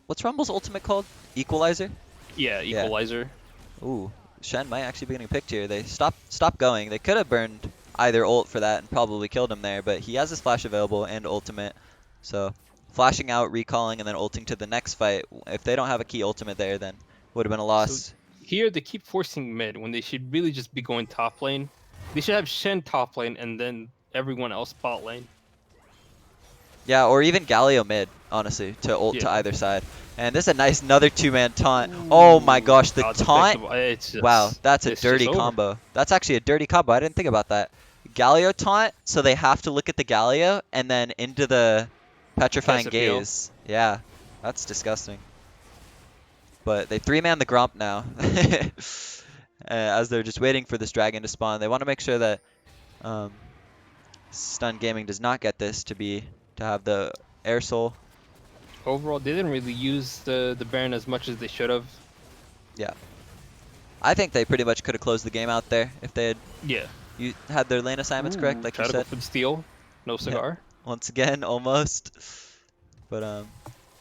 Speaker 3: what's Rumble's ultimate called? Equalizer?
Speaker 4: Yeah, Equalizer.
Speaker 3: Ooh, Shen might actually be getting picked here. They stop going. They could have burned either ult for that and probably killed him there, but he has his flash available and ultimate. So flashing out, recalling, and then ulting to the next fight. If they don't have a key ultimate there, then would have been a loss.
Speaker 4: So here they keep forcing mid when they should really just be going top lane. They should have Shen top lane and then everyone else bot lane.
Speaker 3: Yeah, or even Galio mid, honestly, to ult to either side. And this is a nice another 2-man taunt. Oh my gosh, the taunt! Wow, that's a dirty combo. That's actually a dirty combo. I didn't think about that. Galio taunt, so they have to look at the Galio and then into the Petrifying Gaze. Yeah, that's disgusting. But they 3-man the Gromp now. As they're just waiting for this dragon to spawn. They want to make sure that Stun Gaming does not get this to have the Air Soul.
Speaker 4: Overall, they didn't really use the Baron as much as they should have.
Speaker 3: Yeah. I think they pretty much could have closed the game out there if they had their lane assignments correct, like you said.
Speaker 4: Go for the steal. No cigar.
Speaker 3: Yeah. Once again, almost. But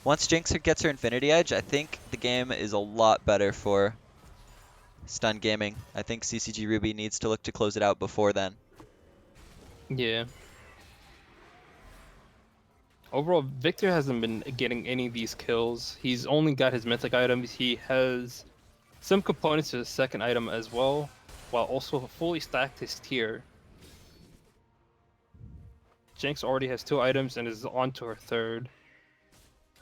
Speaker 3: once Jinx gets her Infinity Edge, I think the game is a lot better for Stun Gaming. I think CCG Ruby needs to look to close it out before then.
Speaker 4: Yeah. Overall, Victor hasn't been getting any of these kills. He's only got his mythic items. He has some components to his second item as well, while also fully stacked his tier. Jinx already has 2 items and is on to her third.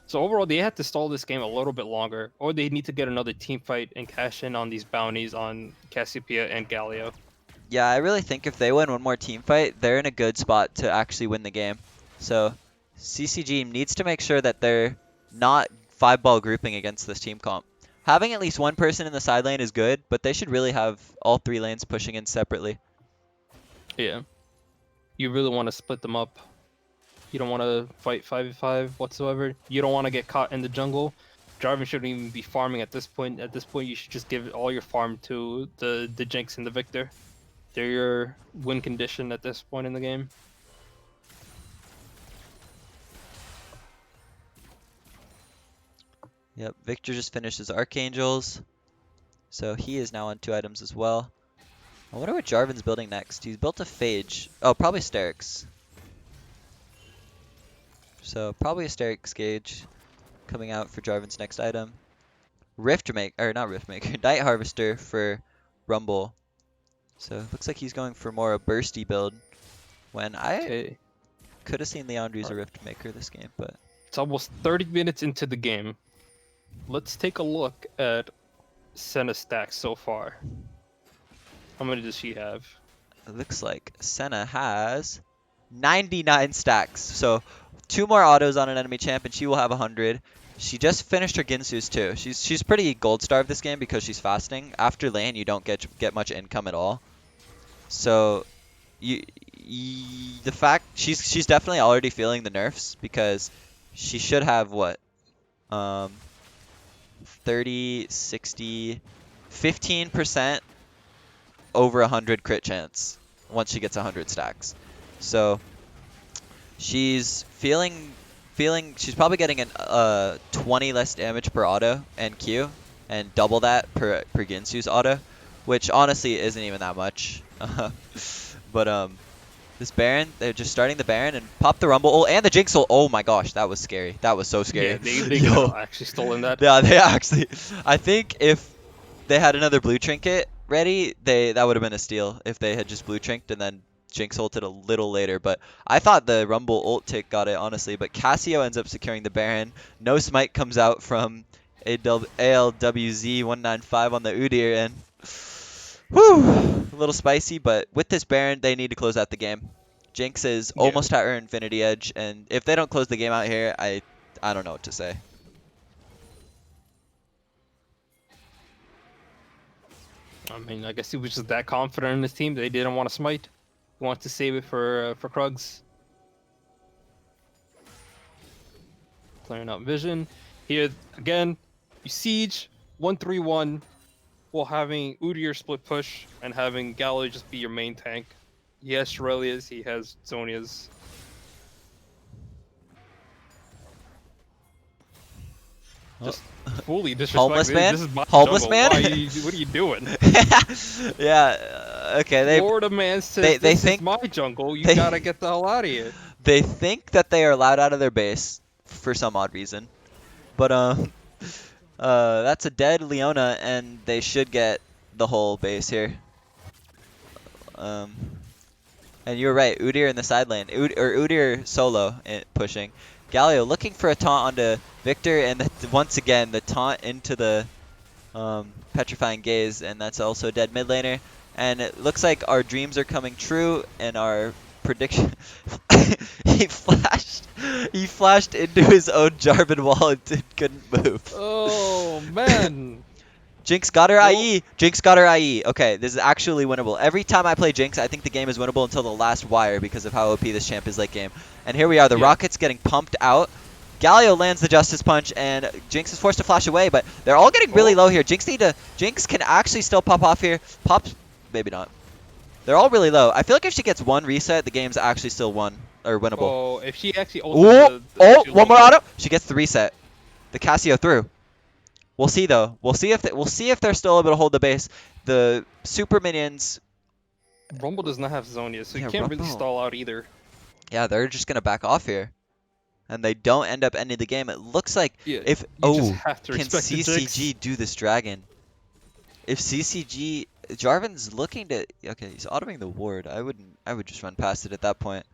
Speaker 4: So overall, they have to stall this game a little bit longer, or they need to get another team fight and cash in on these bounties on Cassiopeia and Galio.
Speaker 3: Yeah, I really think if they win one more team fight, they're in a good spot to actually win the game. So CCG needs to make sure that they're not 5-ball grouping against this team comp. Having at least one person in the side lane is good, but they should really have all 3 lanes pushing in separately.
Speaker 4: Yeah. You really want to split them up. You don't want to fight 5v5 whatsoever. You don't want to get caught in the jungle. Jarvan shouldn't even be farming at this point. At this point, you should just give all your farm to the Jinx and the Victor. They're your win condition at this point in the game.
Speaker 3: Yep, Victor just finished his Archangels. So he is now on 2 items as well. I wonder what Jarvan's building next. He's built a Phage. Oh, probably Sterix. So probably a Sterix Gauge coming out for Jarvan's next item. Not Riftmaker, Night Harvester for Rumble. So it looks like he's going for more a bursty build. When I could have seen Leandri as a Riftmaker this game, but
Speaker 4: it's almost 30 minutes into the game. Let's take a look at Senna's stacks so far. How many does she have?
Speaker 3: It looks like Senna has 99 stacks. So 2 more autos on an enemy champ and she will have 100. She just finished her Ginsu's too. She's pretty gold starved this game because she's fasting. After lane you don't get much income at all. So the fact she's definitely already feeling the nerfs because she should have what 30, 60, 15% over 100 crit chance once she gets 100 stacks. So she's feeling she's probably getting 20 less damage per auto and Q. and double that per Ginsu's auto, which honestly isn't even that much. But this Baron, they're just starting the Baron and pop the Rumble ult and the Jinx ult. Oh my gosh, that was scary. That was so scary.
Speaker 4: Yeah, they could have actually stolen that.
Speaker 3: Yeah, they actually. I think if they had another blue trinket ready, that would have been a steal if they had just blue trinked and then Jinx ulted a little later. But I thought the Rumble ult tick got it, honestly. But Cassio ends up securing the Baron. No smite comes out from ALWZ195 on the Udyr, and whew, a little spicy. But with this Baron, they need to close out the game. Jinx is almost at her Infinity Edge, and if they don't close the game out here, I don't know what to say.
Speaker 4: I mean, I guess he was just that confident in his team that they didn't want to smite. He wants to save it for Krugs. Clearing out vision. Here, again, you siege 1-3-1 while having Udyr split push and having Gallo just be your main tank. He has Shurelias, he has Zonias. Just fully disrespectful.
Speaker 3: Homeless man?
Speaker 4: This is my
Speaker 3: Homeless
Speaker 4: jungle.
Speaker 3: man?
Speaker 4: What are you doing?
Speaker 3: Yeah, okay.
Speaker 4: Florida man says
Speaker 3: they
Speaker 4: this
Speaker 3: think
Speaker 4: is my jungle. You
Speaker 3: they-
Speaker 4: gotta get the hell out of here.
Speaker 3: They think that they are allowed out of their base for some odd reason. But that's a dead Leona, and they should get the whole base here. And you're right, Udyr in the side lane, Udyr solo pushing. Galio looking for a taunt onto Victor, and once again the taunt into the petrifying gaze, and that's also a dead mid laner. And it looks like our dreams are coming true, and our prediction. he flashed into his own Jarvan wall and couldn't move.
Speaker 4: Oh man.
Speaker 3: Jinx got her IE. Jinx got her IE. Okay, this is actually winnable. Every time I play Jinx, I think the game is winnable until the last wire because of how OP this champ is late game. And here we are, the rockets getting pumped out. Galio lands the Justice Punch, and Jinx is forced to flash away, but they're all getting really low here. Jinx can actually still pop off here. Pops, maybe not. They're all really low. I feel like if she gets one reset, the game's actually still won or winnable.
Speaker 4: Oh, if she actually
Speaker 3: one more auto. She gets the reset. The Cassio through. We'll see though. We'll see if they're still able to hold the base. The super minions.
Speaker 4: Rumble does not have Zonia, so
Speaker 3: Yeah,
Speaker 4: you can't really
Speaker 3: Rumble.
Speaker 4: stall out either.
Speaker 3: Yeah, they're just gonna back off here, and they don't end up ending the game. It looks like if
Speaker 4: just have to
Speaker 3: can
Speaker 4: respect the Jinx.
Speaker 3: CCG do this dragon? If CCG Jarvan's looking to he's autoing the ward. I would just run past it at that point.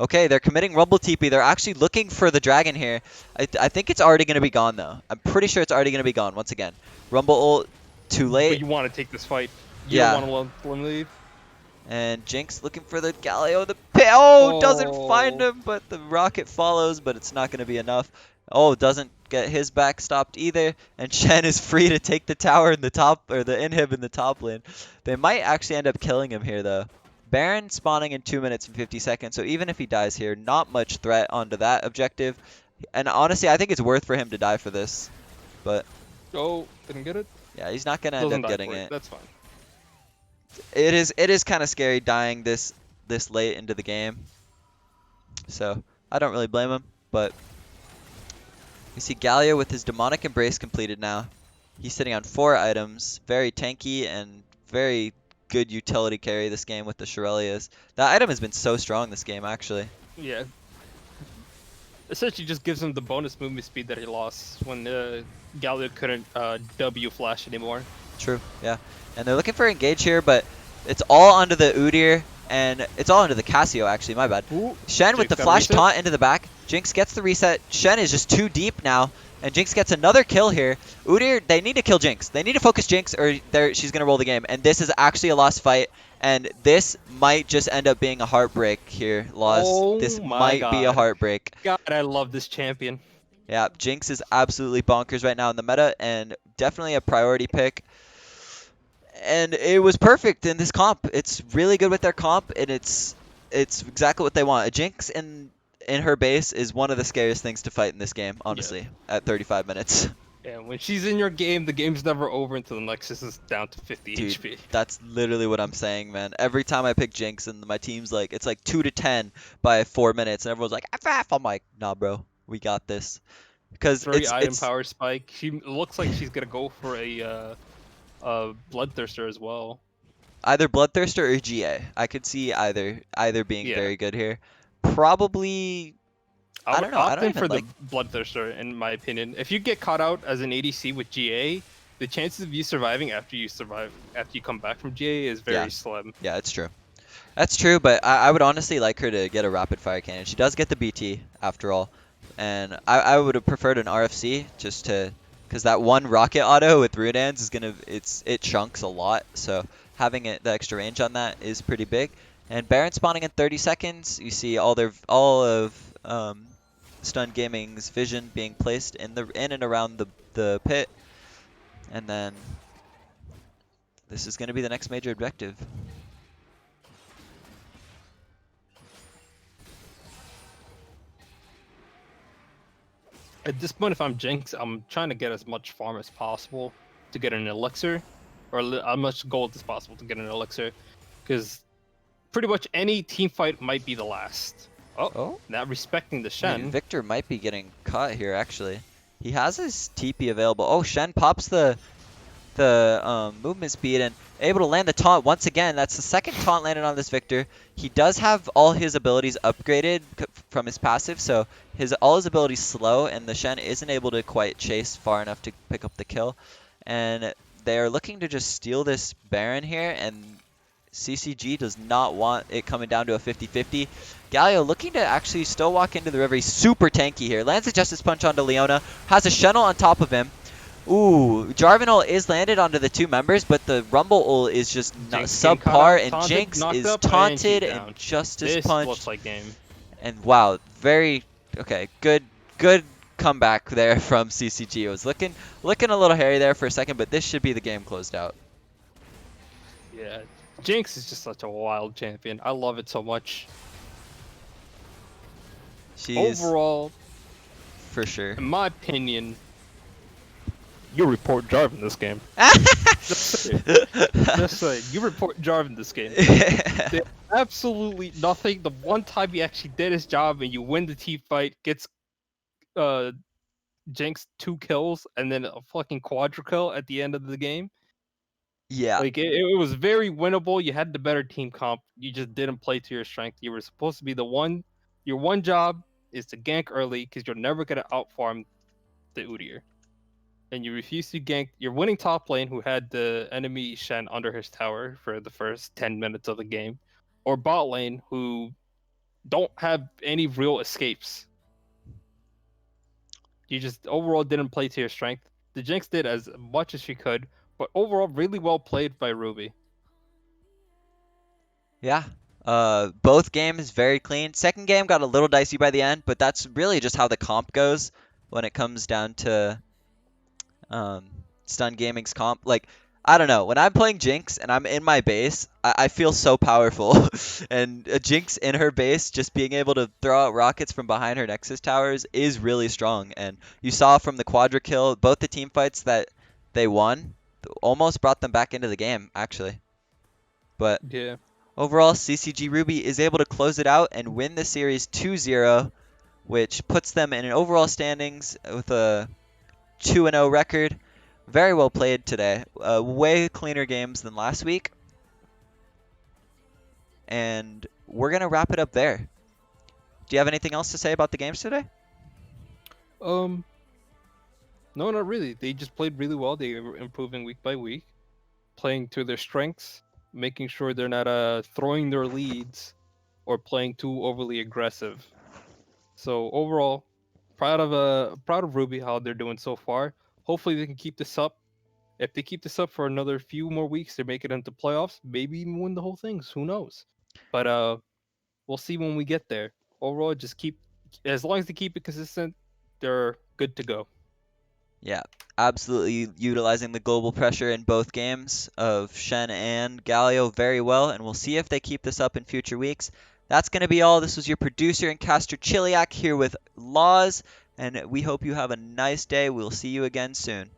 Speaker 3: Okay, they're committing Rumble TP. They're actually looking for the dragon here. I think it's already going to be gone, though. I'm pretty sure it's already going to be gone once again. Rumble ult, too late.
Speaker 4: But you want to take this fight. You
Speaker 3: Yeah.
Speaker 4: don't want to let him leave.
Speaker 3: And Jinx looking for the Galio. The doesn't find him, but the rocket follows, but it's not going to be enough. Oh, doesn't get his back stopped either. And Shen is free to take the tower in the top, or the inhib in the top lane. They might actually end up killing him here, though. Baron spawning in 2 minutes and 50 seconds, so even if he dies here, not much threat onto that objective. And honestly, I think it's worth for him to die for this. But
Speaker 4: Oh, didn't get it?
Speaker 3: yeah, he's not going to end
Speaker 4: Doesn't
Speaker 3: up
Speaker 4: die
Speaker 3: getting
Speaker 4: for
Speaker 3: it.
Speaker 4: That's fine.
Speaker 3: It is kind of scary dying this late into the game. So I don't really blame him, but you see Galio with his demonic embrace completed now. He's sitting on 4 items, very tanky and very good utility carry this game with the Shurelias. That item has been so strong this game, actually.
Speaker 4: Yeah. Essentially just gives him the bonus movement speed that he lost when Galio couldn't W flash anymore.
Speaker 3: True, yeah. And they're looking for engage here, but it's all onto the Udyr, and it's all onto the Cassio, actually, my bad.
Speaker 4: Ooh,
Speaker 3: Shen with
Speaker 4: Jinx
Speaker 3: the
Speaker 4: got a
Speaker 3: flash
Speaker 4: reset.
Speaker 3: taunt into the back. Jinx gets the reset. Shen is just too deep now, and Jinx gets another kill here. Udyr, they need to kill Jinx. They need to focus Jinx, or she's going to roll the game. And this is actually a lost fight, and this might just end up being a heartbreak here, Loz.
Speaker 4: Oh
Speaker 3: This
Speaker 4: my
Speaker 3: might be a
Speaker 4: God.
Speaker 3: heartbreak.
Speaker 4: God, I love this champion.
Speaker 3: Yeah, Jinx is absolutely bonkers right now in the meta, and definitely a priority pick. And it was perfect in this comp. It's really good with their comp, and it's exactly what they want. A Jinx in her base is one of the scariest things to fight in this game, honestly, at 35 minutes.
Speaker 4: Yeah, when she's in your game, the game's never over until the Nexus is down to 50
Speaker 3: Dude,
Speaker 4: HP.
Speaker 3: that's literally what I'm saying, man. Every time I pick Jinx and my team's like, it's like 2 to 10 by 4 minutes, and everyone's like, FF! I'm like, nah, bro, we got this. because
Speaker 4: Very item power spike. She looks like she's gonna go for a Bloodthirster as well.
Speaker 3: either Bloodthirster or GA. I could see either being
Speaker 4: Yeah.
Speaker 3: very good here. Probably,
Speaker 4: I
Speaker 3: I
Speaker 4: would
Speaker 3: don't know. I
Speaker 4: opt
Speaker 3: don't
Speaker 4: in
Speaker 3: even
Speaker 4: for the
Speaker 3: like.
Speaker 4: Bloodthirster, in my opinion. If you get caught out as an ADC with GA, the chances of you surviving after you come back from GA is very slim.
Speaker 3: Yeah, it's true. That's true, but I would honestly like her to get a rapid fire cannon. She does get the BT after all, and I would have preferred an RFC just to, because that one rocket auto with Rudan's is gonna it chunks a lot. So having the extra range on that is pretty big. And Baron spawning in 30 seconds. You see all of Stun Gaming's vision being placed in and around the pit, and then this is gonna be the next major objective.
Speaker 4: At this point, if I'm Jinx, I'm trying to get as much farm as possible to get an elixir, or as much gold as possible to get an elixir, because pretty much any team fight might be the last. Oh, not respecting the Shen.
Speaker 3: Victor might be getting caught here, actually. He has his TP available. Oh, Shen pops the movement speed and able to land the taunt once again. That's the second taunt landed on this Victor. He does have all his abilities upgraded from his passive, so all his abilities slow, and the Shen isn't able to quite chase far enough to pick up the kill. And they are looking to just steal this Baron here, and CCG does not want it coming down to a 50-50. Galio looking to actually still walk into the river. He's super tanky here. Lands a Justice Punch onto Leona. Has a Shen on top of him. Ooh, Jarvan ult is landed onto the two members, but the Rumble ult is just subpar, and Jinx is taunted and Justice Punch.
Speaker 4: Looks like game.
Speaker 3: And wow, very okay, good comeback there from CCG. It was looking a little hairy there for a second, but this should be the game closed out.
Speaker 4: Yeah, Jinx is just such a wild champion. I love it so much.
Speaker 3: She's
Speaker 4: overall,
Speaker 3: for sure.
Speaker 4: In my opinion, you report Jarvan this game. Just say you report Jarvan this game. Did absolutely nothing. The one time he actually did his job and you win the team fight, gets Jinx 2 kills and then a fucking quadra kill at the end of the game.
Speaker 3: Yeah.
Speaker 4: Like it was very winnable. You had the better team comp. You just didn't play to your strength. You were supposed to be your one job is to gank early because you're never gonna outfarm the Udyr. And you refuse to gank your winning top lane who had the enemy Shen under his tower for the first 10 minutes of the game, or bot lane who don't have any real escapes. You just overall didn't play to your strength. The Jinx did as much as she could, but overall really well played by Ruby.
Speaker 3: Yeah. Both games very clean. Second game got a little dicey by the end, but that's really just how the comp goes when it comes down to Stun Gaming's comp. Like, I don't know. When I'm playing Jinx and I'm in my base, I feel so powerful. And a Jinx in her base, just being able to throw out rockets from behind her Nexus towers is really strong. And you saw from the quadra kill, both the team fights that they won almost brought them back into the game, actually. But
Speaker 4: yeah.
Speaker 3: Overall, CCG Ruby is able to close it out and win the series 2-0, which puts them in an overall standings with a 2-0 record. Very well played today. Way cleaner games than last week. And we're going to wrap it up there. Do you have anything else to say about the games today?
Speaker 4: No, not really. They just played really well. They were improving week by week, playing to their strengths, making sure they're not throwing their leads or playing too overly aggressive. So overall, proud of Ruby, how they're doing so far. Hopefully they can keep this up. If they keep this up for another few more weeks, they make it into playoffs, maybe even win the whole thing. Who knows? But we'll see when we get there. Overall, just as long as they keep it consistent, they're good to go.
Speaker 3: Yeah, absolutely utilizing the global pressure in both games of Shen and Galio very well, and we'll see if they keep this up in future weeks. That's going to be all. This was your producer and caster Chiliak here with Laws, and we hope you have a nice day. We'll see you again soon.